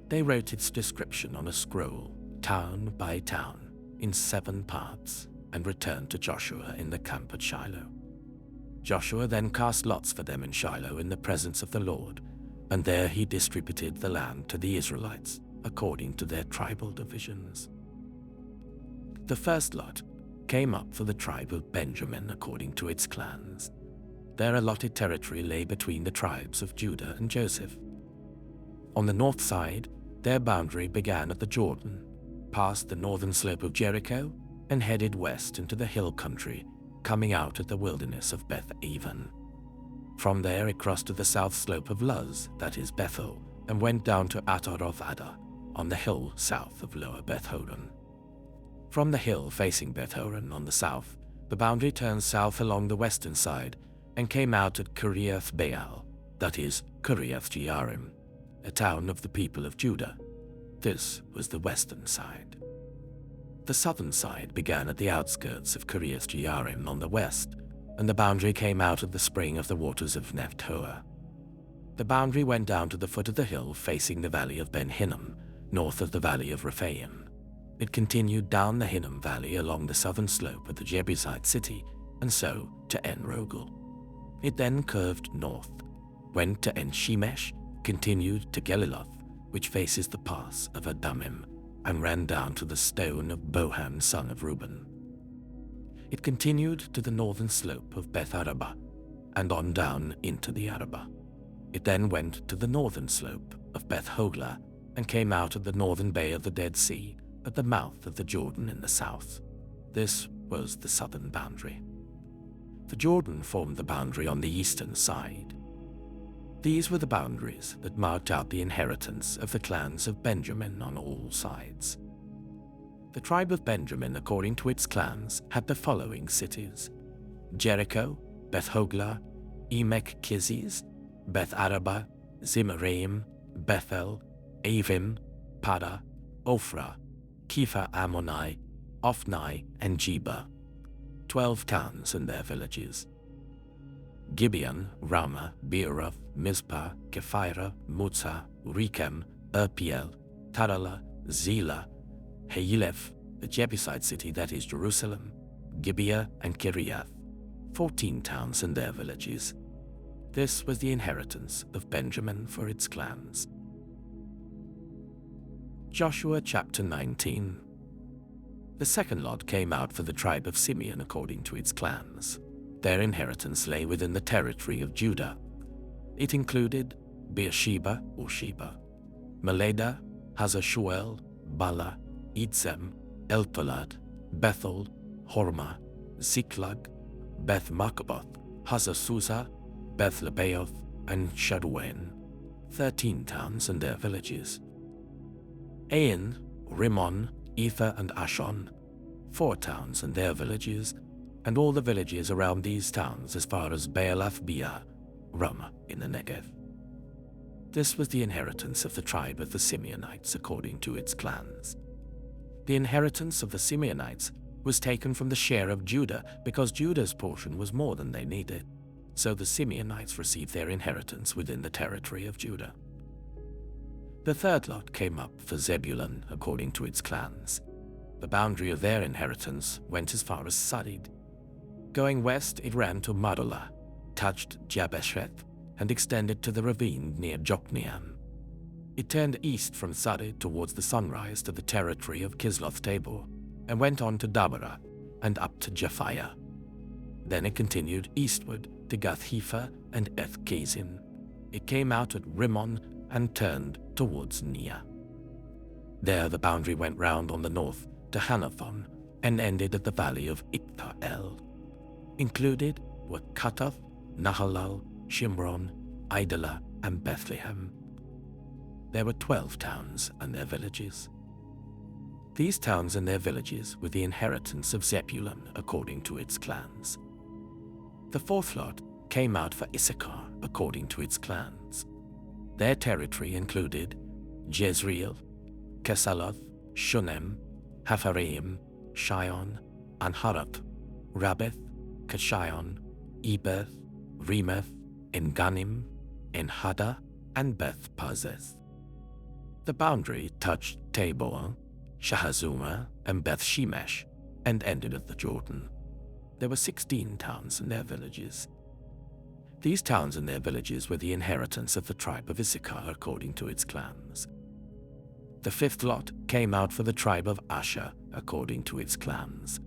They wrote its description on a scroll, town by town, in 7 parts, and returned to Joshua in the camp at Shiloh. Joshua then cast lots for them in Shiloh in the presence of the Lord, and there he distributed the land to the Israelites according to their tribal divisions. The first lot came up for the tribe of Benjamin according to its clans. Their allotted territory lay between the tribes of Judah and Joseph. On the north side, their boundary began at the Jordan, passed the northern slope of Jericho, and headed west into the hill country, coming out at the wilderness of Beth-aven. From there it crossed to the south slope of Luz, that is Bethel, and went down to Ataroth-Adar, on the hill south of Lower Beth-horon. From the hill facing Beth-horon on the south, the boundary turned south along the western side and came out at Kiriath-Baal, that is Kiriath-Jearim, a town of the people of Judah. This was the western side. The southern side began at the outskirts of Kiriath-Jearim on the west, and the boundary came out of the spring of the waters of Nephtoah. The boundary went down to the foot of the hill facing the valley of Ben Hinnom, north of the valley of Rephaim. It continued down the Hinnom Valley along the southern slope of the Jebusite city, and so to En-Rogel. It then curved north, went to En-Shemesh, continued to Geliloth, which faces the pass of Adamim, and ran down to the stone of Bohan son of Reuben. It continued to the northern slope of Beth-Arabah, and on down into the Arabah. It then went to the northern slope of Beth-Hoglah, and came out of the northern bay of the Dead Sea, at the mouth of the Jordan in the south. This was the southern boundary. The Jordan formed the boundary on the eastern side. These were the boundaries that marked out the inheritance of the clans of Benjamin on all sides. The tribe of Benjamin, according to its clans, had the following cities: Jericho, Beth-Hoglah, Emek-Keziz, Beth-Arabah, Zimraim, Bethel, Avim, Pada, Ophrah, Kepha-Ammoni, Ophni, and Geba, 12 towns and their villages. Gibeon, Ramah, Beeroth, Mizpah, Kephirah, Mutza, Rechem, Erpiel, Tarala, Zelah, Haeleph, the Jebusite city that is Jerusalem, Gibeah, and Kiriath, 14 towns and their villages. This was the inheritance of Benjamin for its clans. Joshua chapter 19. The second lot came out for the tribe of Simeon according to its clans. Their inheritance lay within the territory of Judah. It included Beersheba or Sheba, Meleda, Hazar-Shual, Bala, Itzem, Eltolad, Bethel, Hormah, Ziklag, Beth-Marcaboth, Hazar-Susa, Beth-Lebaoth, and Sharuhen, 13 towns and their villages. Ain, Rimmon, Ether, and Ashon, 4 towns and their villages, and all the villages around these towns as far as Baalath-Beer, Ramah in the Negev. This was the inheritance of the tribe of the Simeonites according to its clans. The inheritance of the Simeonites was taken from the share of Judah because Judah's portion was more than they needed, so the Simeonites received their inheritance within the territory of Judah. The third lot came up for Zebulun according to its clans. The boundary of their inheritance went as far as Sarid. Going west, it ran to Madolah, touched Jabesheth, and extended to the ravine near Jokneam. It turned east from Sarid towards the sunrise to the territory of Kisloth-Tabor, and went on to Dabarah and up to Japhiah. Then it continued eastward to Gath-Hepher and Eth-Kazin. It came out at Rimmon and turned towards Nia. There the boundary went round on the north to Hanathon and ended at the valley of Iptah-El. Included were Katath, Nahalal, Shimron, Idalah, and Bethlehem. There were 12 towns and their villages. These towns and their villages were the inheritance of Zebulun according to its clans. The fourth lot came out for Issachar according to its clans. Their territory included Jezreel, Kesaloth, Shunem, Hapharaim, Shion, Anharath, Rabbeth, Keshion, Ebeth, Remeth, En-Ganim, En-Haddah, and Beth-Parzez. The boundary touched Tabor, Shahazuma, and Beth-Shemesh, and ended at the Jordan. There were 16 towns and their villages. These towns and their villages were the inheritance of the tribe of Issachar according to its clans. The fifth lot came out for the tribe of Asher according to its clans.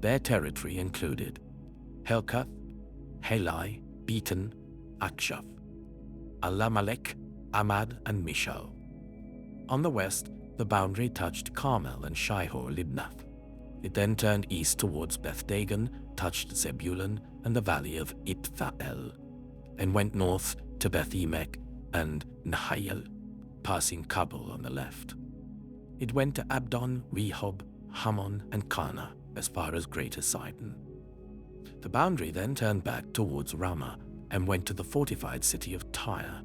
Their territory included Helkath, Halai, Beaton, Akshaph, Alamelech, Amad, and Mishal. On the west, the boundary touched Carmel and Shihor-Libnath. It then turned east towards Beth-Dagon, touched Zebulun and the valley of Ipthael, and went north to Beth-Emek and Nahayel, passing Kabul on the left. It went to Abdon, Rehob, Hammon, and Kana, as far as Greater Sidon. The boundary then turned back towards Ramah and went to the fortified city of Tyre,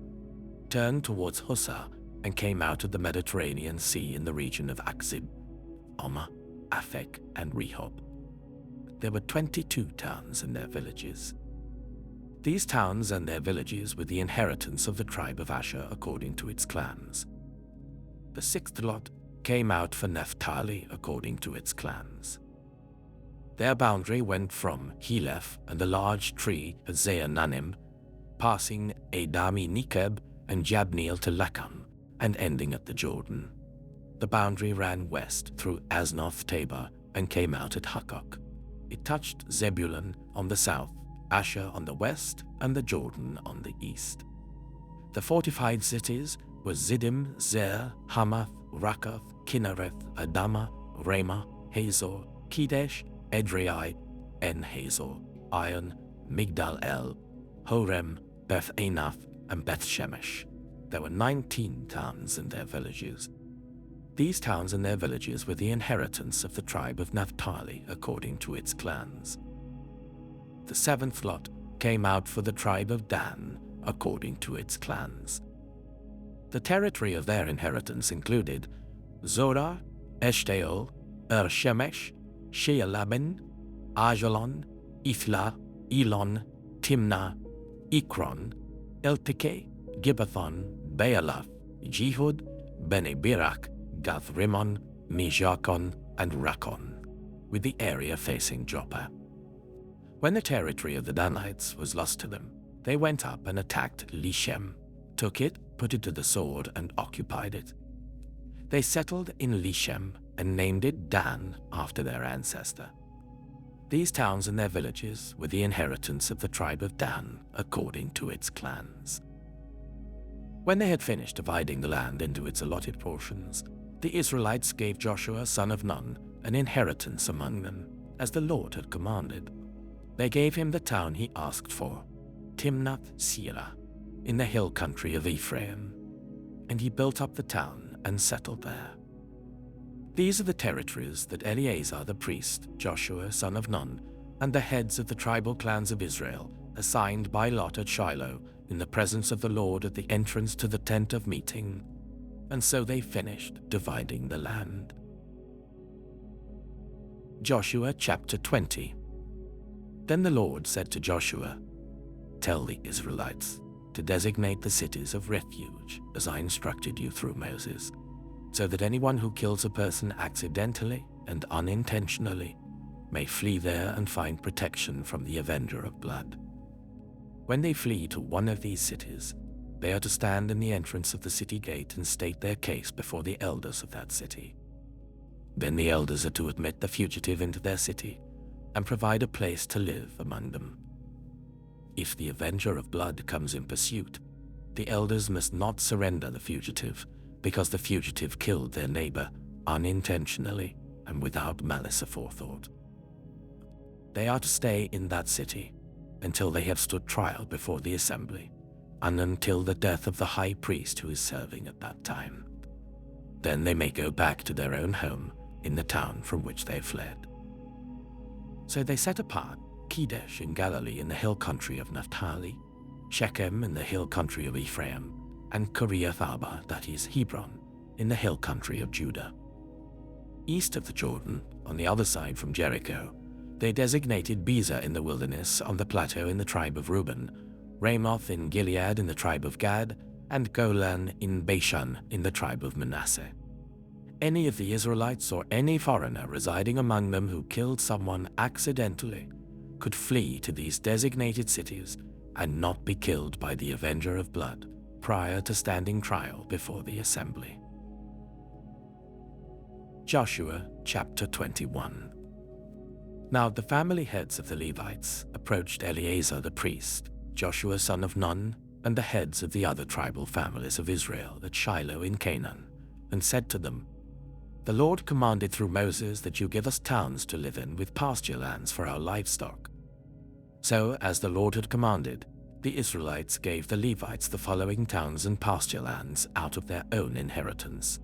turned towards Hussah, and came out of the Mediterranean Sea in the region of Akzib, Omah, Aphek, and Rehob. There were 22 towns and their villages. These towns and their villages were the inheritance of the tribe of Asher according to its clans. The sixth lot came out for Naphtali according to its clans. Their boundary went from Heleph and the large tree at Zaananim, passing Adami Nekeb and Jabneel to Lakum, and ending at the Jordan. The boundary ran west through Aznoth Tabor and came out at Hukkok. It touched Zebulun on the south, Asher on the west, and the Jordan on the east. The fortified cities were Ziddim, Zer, Hamath, Rakath, Kinnereth, Adama, Ramah, Hazor, Kedesh, Edrei, En-Hazor, Ion, Migdal-El, Horem, Beth-Anath, and Beth-Shemesh. There were 19 towns and their villages. These towns and their villages were the inheritance of the tribe of Naphtali according to its clans. The seventh lot came out for the tribe of Dan according to its clans. The territory of their inheritance included Zorah, Eshtaol, Shemesh, Shealabin, Ajalon, Ithla, Elon, Timnah, Ekron, Eltekeh, Gibbethon, Baalath, Jehud, Bene-Berak, Gath-Rimmon, Mijakon, and Rakon, with the area facing Joppa. When the territory of the Danites was lost to them, they went up and attacked Lishem, took it, put it to the sword, and occupied it. They settled in Lishem and named it Dan after their ancestor. These towns and their villages were the inheritance of the tribe of Dan according to its clans. When they had finished dividing the land into its allotted portions, the Israelites gave Joshua son of Nun an inheritance among them, as the Lord had commanded. They gave him the town he asked for, Timnath-Serah, in the hill country of Ephraim, and he built up the town and settled there. These are the territories that Eleazar the priest, Joshua son of Nun, and the heads of the tribal clans of Israel assigned by lot at Shiloh in the presence of the Lord at the entrance to the tent of meeting, and so they finished dividing the land. Joshua chapter 20. Then the Lord said to Joshua, "Tell the Israelites to designate the cities of refuge as I instructed you through Moses, so that anyone who kills a person accidentally and unintentionally may flee there and find protection from the avenger of blood. When they flee to one of these cities, they are to stand in the entrance of the city gate and state their case before the elders of that city. Then the elders are to admit the fugitive into their city and provide a place to live among them. If the avenger of blood comes in pursuit, the elders must not surrender the fugitive, because the fugitive killed their neighbor unintentionally and without malice aforethought. They are to stay in that city until they have stood trial before the assembly, and until the death of the high priest who is serving at that time. Then they may go back to their own home in the town from which they fled." So they set apart Kedesh in Galilee in the hill country of Naphtali, Shechem in the hill country of Ephraim, and Kiriath-Arba, that is Hebron, in the hill country of Judah. East of the Jordan, on the other side from Jericho, they designated Bezer in the wilderness on the plateau in the tribe of Reuben, Ramoth in Gilead in the tribe of Gad, and Golan in Bashan in the tribe of Manasseh. Any of the Israelites or any foreigner residing among them who killed someone accidentally could flee to these designated cities and not be killed by the avenger of blood prior to standing trial before the assembly. Joshua chapter 21. Now the family heads of the Levites approached Eleazar the priest, Joshua son of Nun, and the heads of the other tribal families of Israel at Shiloh in Canaan, and said to them, "The Lord commanded through Moses that you give us towns to live in with pasture lands for our livestock." So, as the Lord had commanded, the Israelites gave the Levites the following towns and pasture lands out of their own inheritance.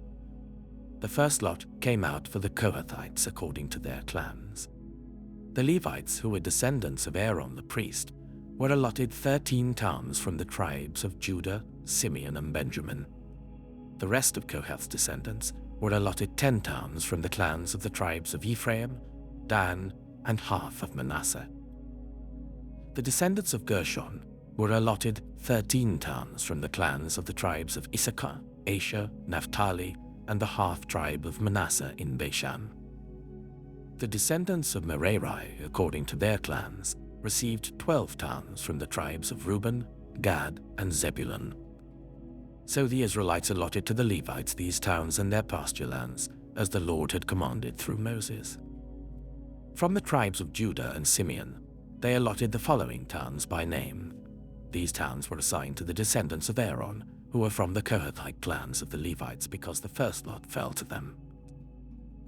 The first lot came out for the Kohathites according to their clans. The Levites, who were descendants of Aaron the priest, were allotted 13 towns from the tribes of Judah, Simeon, and Benjamin. The rest of Kohath's descendants were allotted 10 towns from the clans of the tribes of Ephraim, Dan, and half of Manasseh. The descendants of Gershon were allotted 13 towns from the clans of the tribes of Issachar, Asher, Naphtali, and the half-tribe of Manasseh in Bashan. The descendants of Merari, according to their clans, received 12 towns from the tribes of Reuben, Gad, and Zebulun. So the Israelites allotted to the Levites these towns and their pasture lands, as the Lord had commanded through Moses. From the tribes of Judah and Simeon, they allotted the following towns by name. These towns were assigned to the descendants of Aaron, who were from the Kohathite clans of the Levites because the first lot fell to them.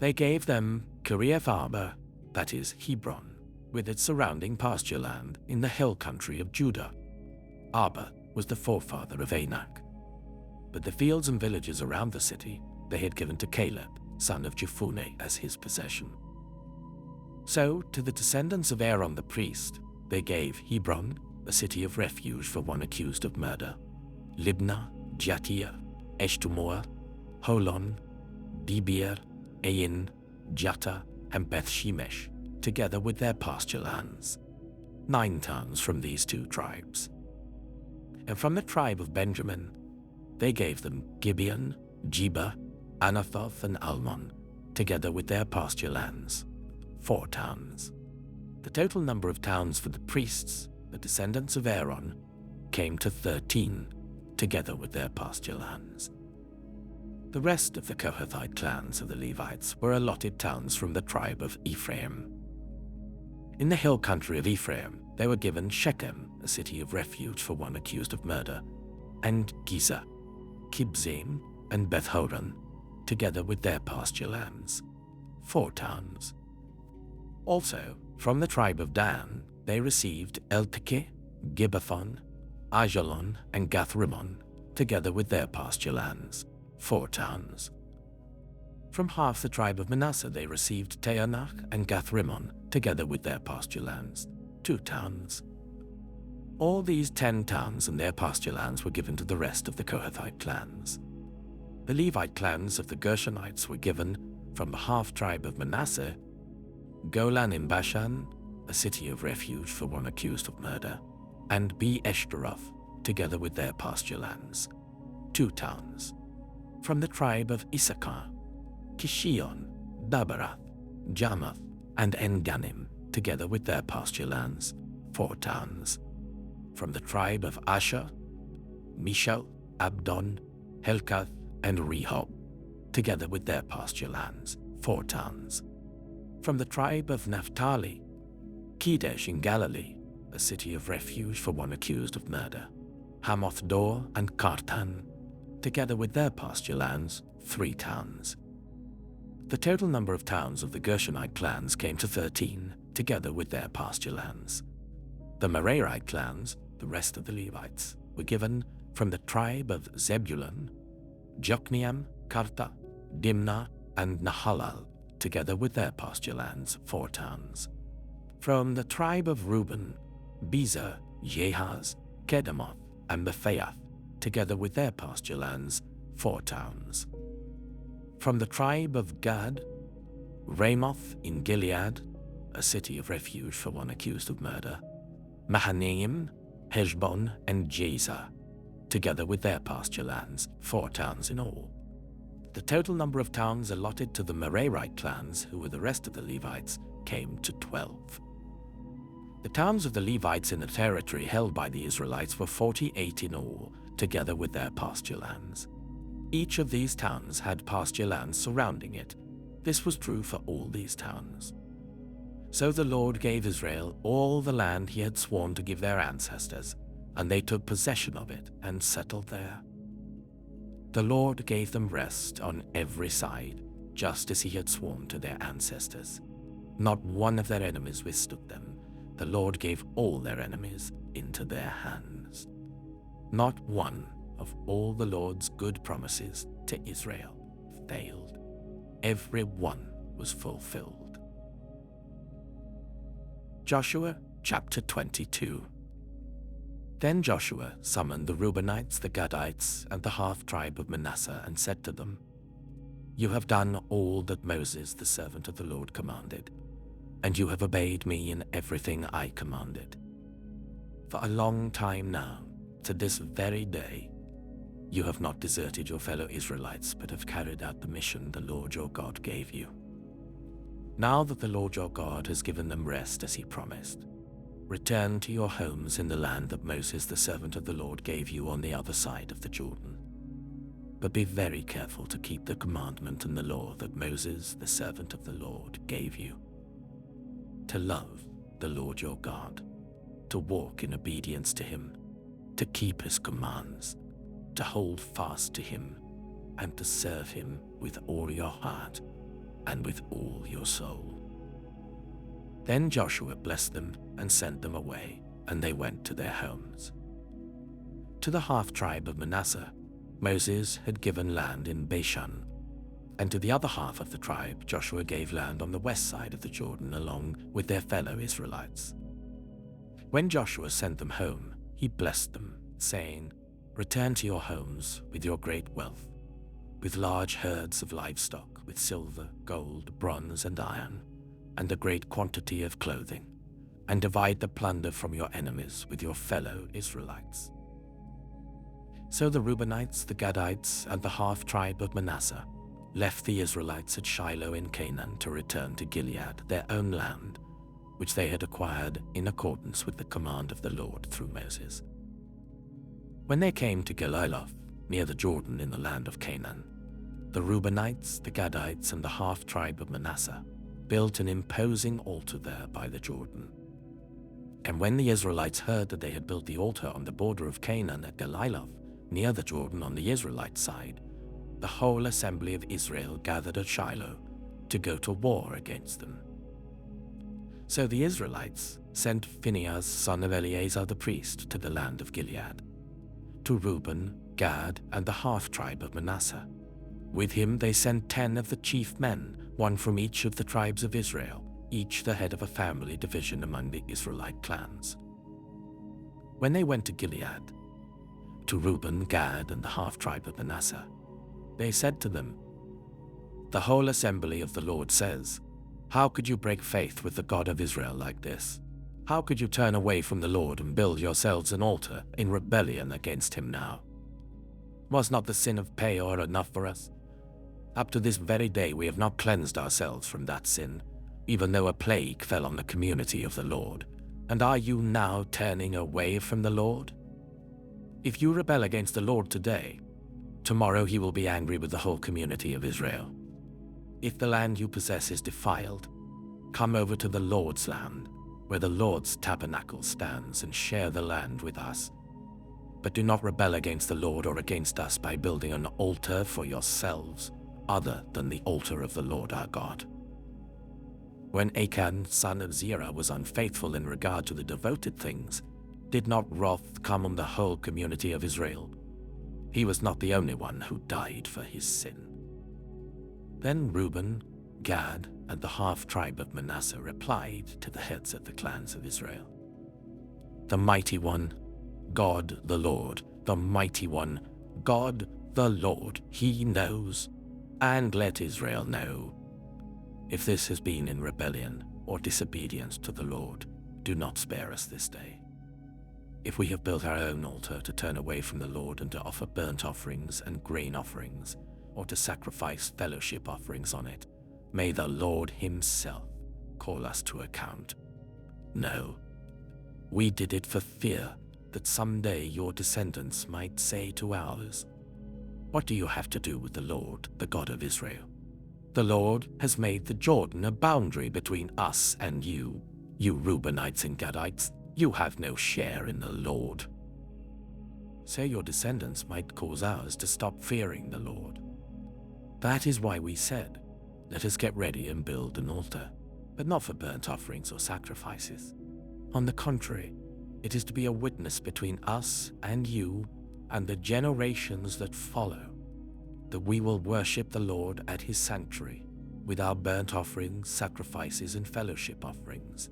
They gave them Kiriath Arba, that is Hebron, with its surrounding pasture land in the hill country of Judah. Arba was the forefather of Anak. But the fields and villages around the city they had given to Caleb, son of Jephunneh, as his possession. So, to the descendants of Aaron the priest, they gave Hebron, a city of refuge for one accused of murder, Libnah, Jattir, Eshtemoa, Holon, Debir, Ain, Jatta, and Beth Shemesh, together with their pasture lands. 9 towns from these 2 tribes. And from the tribe of Benjamin, they gave them Gibeon, Jeba, Anathoth, and Almon, together with their pasture lands. 4 towns. The total number of towns for the priests, the descendants of Aaron, came to 13, together with their pasture lands. The rest of the Kohathite clans of the Levites were allotted towns from the tribe of Ephraim. In the hill country of Ephraim, they were given Shechem, a city of refuge for one accused of murder, and Giza, Kibzaim, and Beth-horon, together with their pasture lands. 4 towns. Also, from the tribe of Dan, they received Eltekeh, Gibbethon, Aijalon, and Gath-rimmon, together with their pasture lands. 4 towns. From half the tribe of Manasseh they received Taanach and Gath-rimmon, together with their pasture lands. 2 towns. All these 10 towns and their pasture lands were given to the rest of the Kohathite clans. The Levite clans of the Gershonites were given, from the half-tribe of Manasseh, Golan in Bashan, a city of refuge for one accused of murder, and Be-eshtaroth, together with their pasture lands. 2 towns. From the tribe of Issachar, Kishion, Dabarath, Jarmuth, and En-ganim, together with their pasture lands. 4 towns. From the tribe of Asher, Mishal, Abdon, Helkath, and Rehob, together with their pasture lands. 4 towns. From the tribe of Naphtali, Kedesh in Galilee, a city of refuge for one accused of murder, Hamoth-dor and Kartan, together with their pasture lands. 3 towns. The total number of towns of the Gershonite clans came to 13, together with their pasture lands. The Merarite clans, the rest of the Levites, were given from the tribe of Zebulun, Jokneam, Karta, Dimnah, and Nahalal, together with their pasture lands. 4 towns. From the tribe of Reuben, Bezer, Jehaz, Kedemoth, and Mephaioth, together with their pasture lands. 4 towns. From the tribe of Gad, Ramoth in Gilead, a city of refuge for one accused of murder, Mahanaim, Heshbon, and Jazer, together with their pasture lands, 4 towns in all. The total number of towns allotted to the Merarite clans, who were the rest of the Levites, came to 12. The towns of the Levites in the territory held by the Israelites were 48 in all, together with their pasture lands. Each of these towns had pasture lands surrounding it. This was true for all these towns. So the Lord gave Israel all the land he had sworn to give their ancestors, and they took possession of it and settled there. The Lord gave them rest on every side, just as he had sworn to their ancestors. Not one of their enemies withstood them. The Lord gave all their enemies into their hands. Not one of all the Lord's good promises to Israel failed. Every one was fulfilled. Joshua chapter 22. Then Joshua summoned the Reubenites, the Gadites, and the half-tribe of Manasseh, and said to them, "You have done all that Moses, the servant of the Lord, commanded, and you have obeyed me in everything I commanded. For a long time now, to this very day, you have not deserted your fellow Israelites, but have carried out the mission the Lord your God gave you. Now that the Lord your God has given them rest as he promised, return to your homes in the land that Moses, the servant of the Lord, gave you on the other side of the Jordan. But be very careful to keep the commandment and the law that Moses, the servant of the Lord, gave you. To love the Lord your God, to walk in obedience to him, to keep his commands, to hold fast to him, and to serve him with all your heart and with all your soul." Then Joshua blessed them and sent them away, and they went to their homes. To the half-tribe of Manasseh, Moses had given land in Bashan, and to the other half of the tribe Joshua gave land on the west side of the Jordan along with their fellow Israelites. When Joshua sent them home, he blessed them, saying, "Return to your homes with your great wealth, with large herds of livestock, with silver, gold, bronze, and iron, and a great quantity of clothing, and divide the plunder from your enemies with your fellow Israelites." So the Reubenites, the Gadites, and the half-tribe of Manasseh left the Israelites at Shiloh in Canaan to return to Gilead, their own land, which they had acquired in accordance with the command of the Lord through Moses. When they came to Geliloth, near the Jordan in the land of Canaan, the Reubenites, the Gadites, and the half-tribe of Manasseh built an imposing altar there by the Jordan. And when the Israelites heard that they had built the altar on the border of Canaan at Geliloth, near the Jordan on the Israelite side, the whole assembly of Israel gathered at Shiloh to go to war against them. So the Israelites sent Phinehas, son of Eleazar the priest, to the land of Gilead, to Reuben, Gad, and the half-tribe of Manasseh. With him they sent 10 of the chief men, one from each of the tribes of Israel, each the head of a family division among the Israelite clans. When they went to Gilead, to Reuben, Gad, and the half-tribe of Manasseh, they said to them, "The whole assembly of the Lord says, 'How could you break faith with the God of Israel like this? How could you turn away from the Lord and build yourselves an altar in rebellion against him now? Was not the sin of Peor enough for us? Up to this very day we have not cleansed ourselves from that sin, even though a plague fell on the community of the Lord. And are you now turning away from the Lord? If you rebel against the Lord today, tomorrow he will be angry with the whole community of Israel. If the land you possess is defiled, come over to the Lord's land, where the Lord's tabernacle stands, and share the land with us. But do not rebel against the Lord or against us by building an altar for yourselves, other than the altar of the Lord our God." When Achan, son of Zerah, was unfaithful in regard to the devoted things, did not wrath come on the whole community of Israel? He was not the only one who died for his sin. Then Reuben, Gad, and the half-tribe of Manasseh replied to the heads of the clans of Israel, "The mighty one, God the Lord, the mighty one, God the Lord, he knows, and let Israel know. If this has been in rebellion or disobedience to the Lord, do not spare us this day." If we have built our own altar to turn away from the Lord and to offer burnt offerings and grain offerings, or to sacrifice fellowship offerings on it, may the Lord himself call us to account. No, we did it for fear that someday your descendants might say to ours, "What do you have to do with the Lord, the God of Israel? The Lord has made the Jordan a boundary between us and you. You Reubenites and Gadites, you have no share in the Lord." So your descendants might cause ours to stop fearing the Lord. That is why we said, "Let us get ready and build an altar," but not for burnt offerings or sacrifices. On the contrary, it is to be a witness between us and you and the generations that follow, that we will worship the Lord at his sanctuary with our burnt offerings, sacrifices, and fellowship offerings.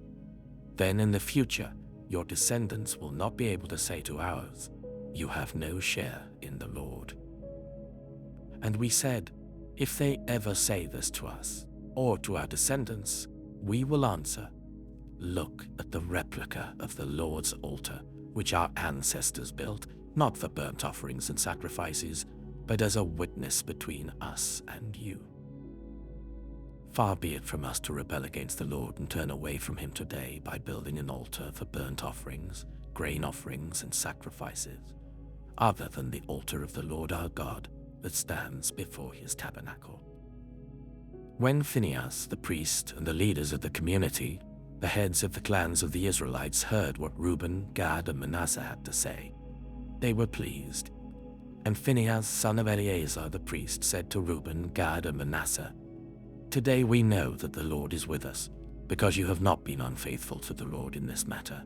Then in the future, your descendants will not be able to say to ours, "You have no share in the Lord." And we said, if they ever say this to us, or to our descendants, we will answer, "Look at the replica of the Lord's altar, which our ancestors built, not for burnt offerings and sacrifices, but as a witness between us and you." Far be it from us to rebel against the Lord and turn away from him today by building an altar for burnt offerings, grain offerings, and sacrifices, other than the altar of the Lord our God that stands before his tabernacle. When Phinehas, the priest, and the leaders of the community, the heads of the clans of the Israelites, heard what Reuben, Gad, and Manasseh had to say, they were pleased. And Phinehas, son of Eleazar the priest, said to Reuben, Gad, and Manasseh, "Today we know that the Lord is with us, because you have not been unfaithful to the Lord in this matter.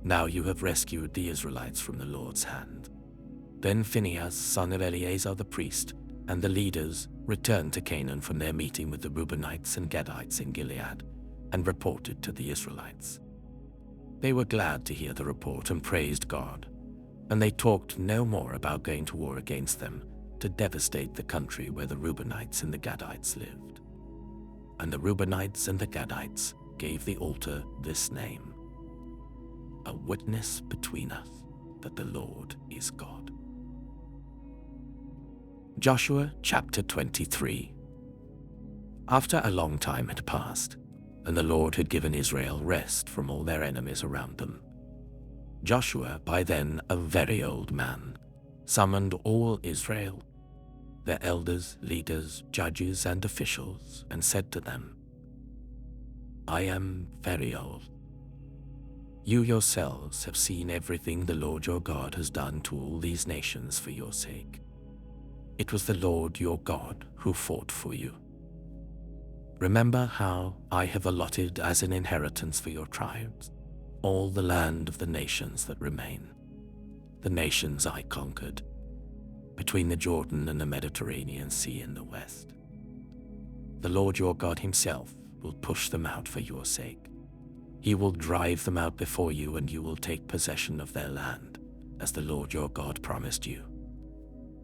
Now you have rescued the Israelites from the Lord's hand." Then Phinehas, son of Eleazar the priest, and the leaders returned to Canaan from their meeting with the Reubenites and Gadites in Gilead, and reported to the Israelites. They were glad to hear the report and praised God, and they talked no more about going to war against them to devastate the country where the Reubenites and the Gadites lived. And the Reubenites and the Gadites gave the altar this name: "A witness between us that the Lord is God." Joshua chapter 23. After a long time had passed, and the Lord had given Israel rest from all their enemies around them, Joshua, by then a very old man, summoned all Israel, their elders, leaders, judges, and officials, and said to them, "I am very old. You yourselves have seen everything the Lord your God has done to all these nations for your sake. It was the Lord your God who fought for you. Remember how I have allotted as an inheritance for your tribes all the land of the nations that remain, the nations I conquered, between the Jordan and the Mediterranean Sea in the west. The Lord your God himself will push them out for your sake. He will drive them out before you, and you will take possession of their land, as the Lord your God promised you.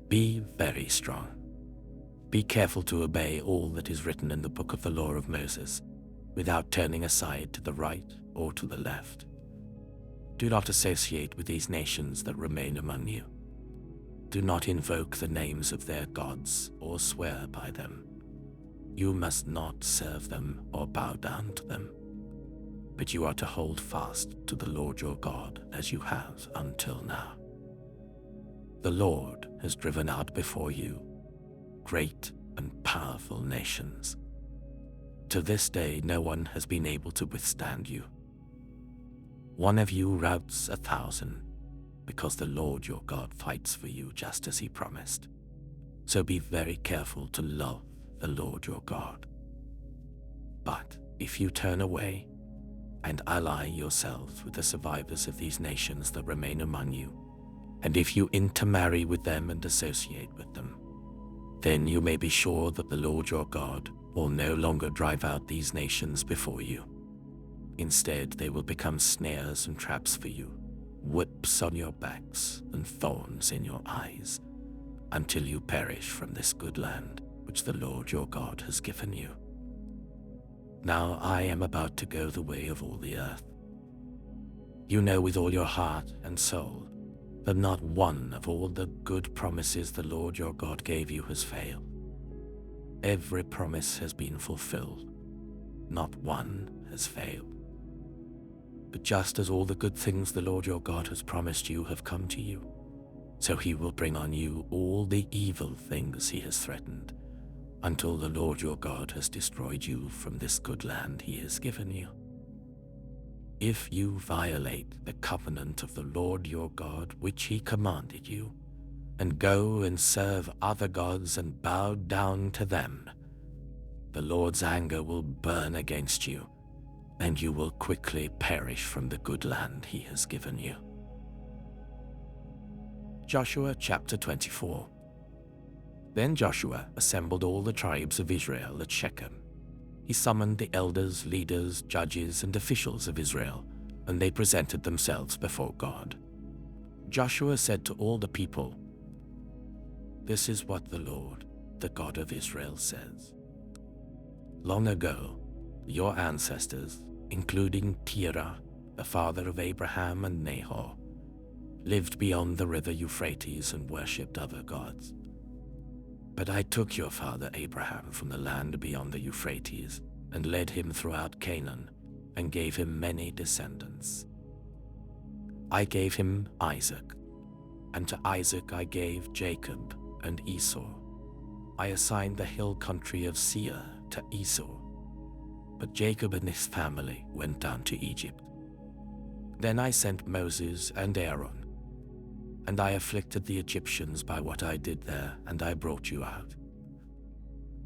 Be very strong. Be careful to obey all that is written in the book of the law of Moses, without turning aside to the right or to the left. Do not associate with these nations that remain among you. Do not invoke the names of their gods or swear by them. You must not serve them or bow down to them, but you are to hold fast to the Lord your God as you have until now. The Lord has driven out before you great and powerful nations. To this day no one has been able to withstand you. One of you routs 1,000, because the Lord your God fights for you just as he promised. So be very careful to love the Lord your God. But if you turn away and ally yourselves with the survivors of these nations that remain among you, and if you intermarry with them and associate with them, then you may be sure that the Lord your God will no longer drive out these nations before you. Instead, they will become snares and traps for you, whips on your backs and thorns in your eyes, until you perish from this good land which the Lord your God has given you. Now I am about to go the way of all the earth. You know with all your heart and soul that not one of all the good promises the Lord your God gave you has failed. Every promise has been fulfilled. Not one has failed. But just as all the good things the Lord your God has promised you have come to you, so he will bring on you all the evil things he has threatened, until the Lord your God has destroyed you from this good land he has given you. If you violate the covenant of the Lord your God which he commanded you, and go and serve other gods and bow down to them, the Lord's anger will burn against you, and you will quickly perish from the good land he has given you. Joshua chapter 24. Then Joshua assembled all the tribes of Israel at Shechem. He summoned the elders, leaders, judges, and officials of Israel, and they presented themselves before God. Joshua said to all the people, "This is what the Lord, the God of Israel, says. Long ago, your ancestors, including Terah, the father of Abraham and Nahor, lived beyond the river Euphrates and worshipped other gods. But I took your father Abraham from the land beyond the Euphrates and led him throughout Canaan and gave him many descendants. I gave him Isaac, and to Isaac I gave Jacob and Esau. I assigned the hill country of Seir to Esau, but Jacob and his family went down to Egypt. Then I sent Moses and Aaron, and I afflicted the Egyptians by what I did there, and I brought you out.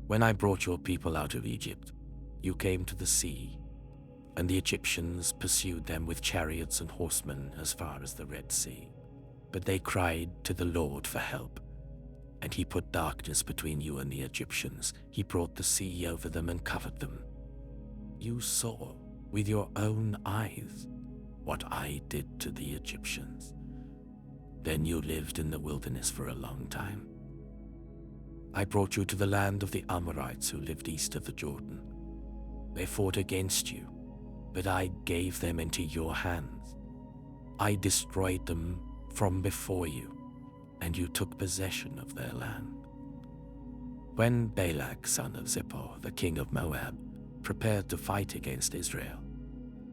When I brought your people out of Egypt, you came to the sea, and the Egyptians pursued them with chariots and horsemen as far as the Red Sea. But they cried to the Lord for help, and he put darkness between you and the Egyptians. He brought the sea over them and covered them. You saw with your own eyes what I did to the Egyptians. Then you lived in the wilderness for a long time. I brought you to the land of the Amorites who lived east of the Jordan. They fought against you, but I gave them into your hands. I destroyed them from before you, and you took possession of their land. When Balak, son of Zippor, the king of Moab, prepared to fight against Israel,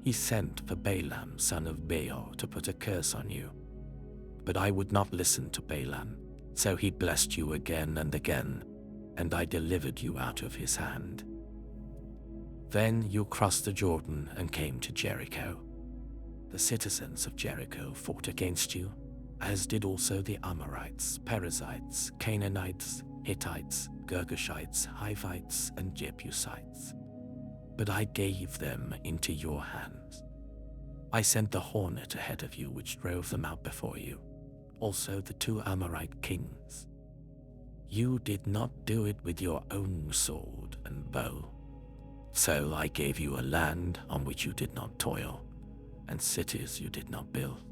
he sent for Balaam, son of Beor, to put a curse on you. But I would not listen to Balaam, so he blessed you again and again, and I delivered you out of his hand. Then you crossed the Jordan and came to Jericho. The citizens of Jericho fought against you, as did also the Amorites, Perizzites, Canaanites, Hittites, Girgashites, Hivites, and Jebusites. But I gave them into your hands. I sent the hornet ahead of you, which drove them out before you, also the 2 Amorite kings. You did not do it with your own sword and bow. So I gave you a land on which you did not toil, and cities you did not build,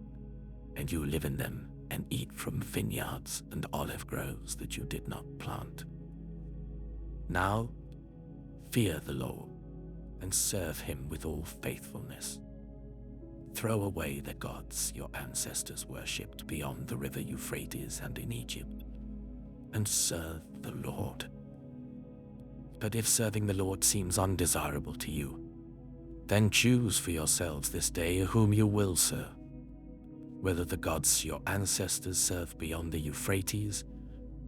and you live in them and eat from vineyards and olive groves that you did not plant. Now, fear the Lord and serve him with all faithfulness. Throw away the gods your ancestors worshipped beyond the river Euphrates and in Egypt, and serve the Lord. But if serving the Lord seems undesirable to you, then choose for yourselves this day whom you will serve, whether the gods your ancestors served beyond the Euphrates,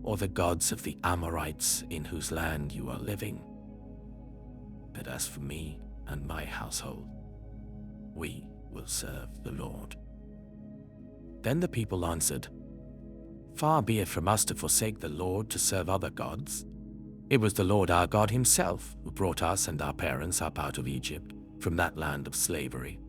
or the gods of the Amorites in whose land you are living. But as for me and my household, we will serve the Lord." Then the people answered, "Far be it from us to forsake the Lord to serve other gods. It was the Lord our God himself who brought us and our parents up out of Egypt, from that land of slavery,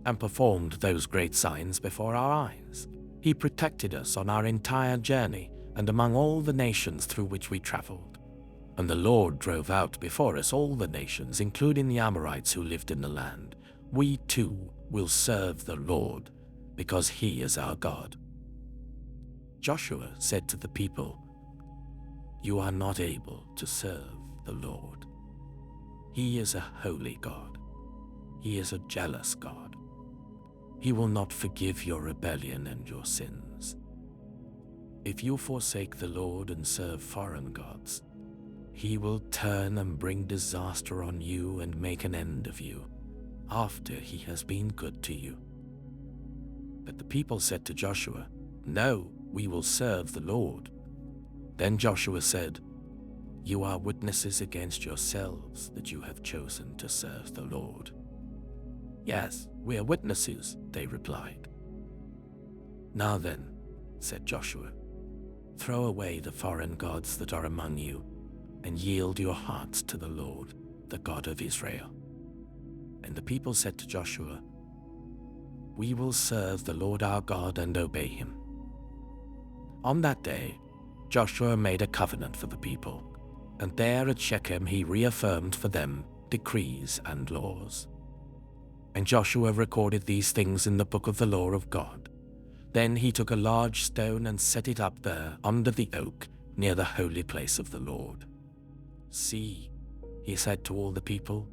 and performed those great signs before our eyes. He protected us on our entire journey and among all the nations through which we traveled. And the Lord drove out before us all the nations, including the Amorites who lived in the land. We too will serve the Lord, because he is our God." Joshua said to the people, "You are not able to serve the Lord. He is a holy God. He is a jealous God. He will not forgive your rebellion and your sins. If you forsake the Lord and serve foreign gods, He will turn and bring disaster on you and make an end of you, after He has been good to you." But the people said to Joshua, "No, we will serve the Lord." Then Joshua said, "You are witnesses against yourselves that you have chosen to serve the Lord." "Yes, we are witnesses," they replied. "Now then," said Joshua, "throw away the foreign gods that are among you, and yield your hearts to the Lord, the God of Israel." And the people said to Joshua, "We will serve the Lord our God and obey Him." On that day, Joshua made a covenant for the people, and there at Shechem he reaffirmed for them decrees and laws. And Joshua recorded these things in the book of the law of God. Then he took a large stone and set it up there under the oak near the holy place of the Lord. "See," he said to all the people,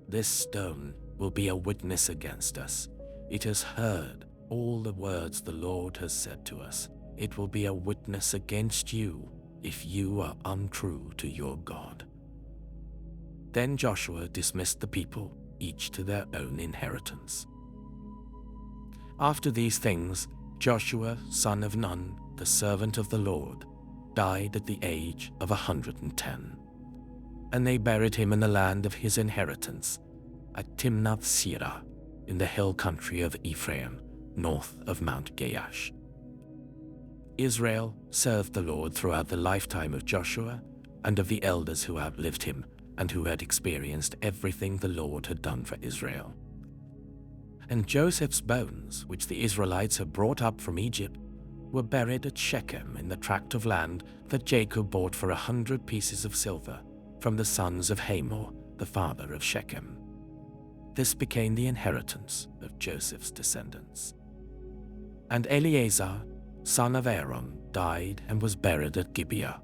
"this stone will be a witness against us. It has heard all the words the Lord has said to us. It will be a witness against you if you are untrue to your God." Then Joshua dismissed the people, each to their own inheritance. After these things, Joshua, son of Nun, the servant of the Lord, died at the age of 110. And they buried him in the land of his inheritance, at Timnath-Serah, in the hill country of Ephraim, north of Mount Gaash. Israel served the Lord throughout the lifetime of Joshua and of the elders who outlived him and who had experienced everything the Lord had done for Israel. And Joseph's bones, which the Israelites had brought up from Egypt, were buried at Shechem in the tract of land that Jacob bought for 100 pieces of silver from the sons of Hamor, the father of Shechem. This became the inheritance of Joseph's descendants. And Eleazar, son of Aaron, died and was buried at Gibeah,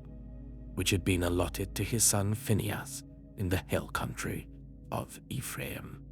which had been allotted to his son Phinehas in the hill country of Ephraim.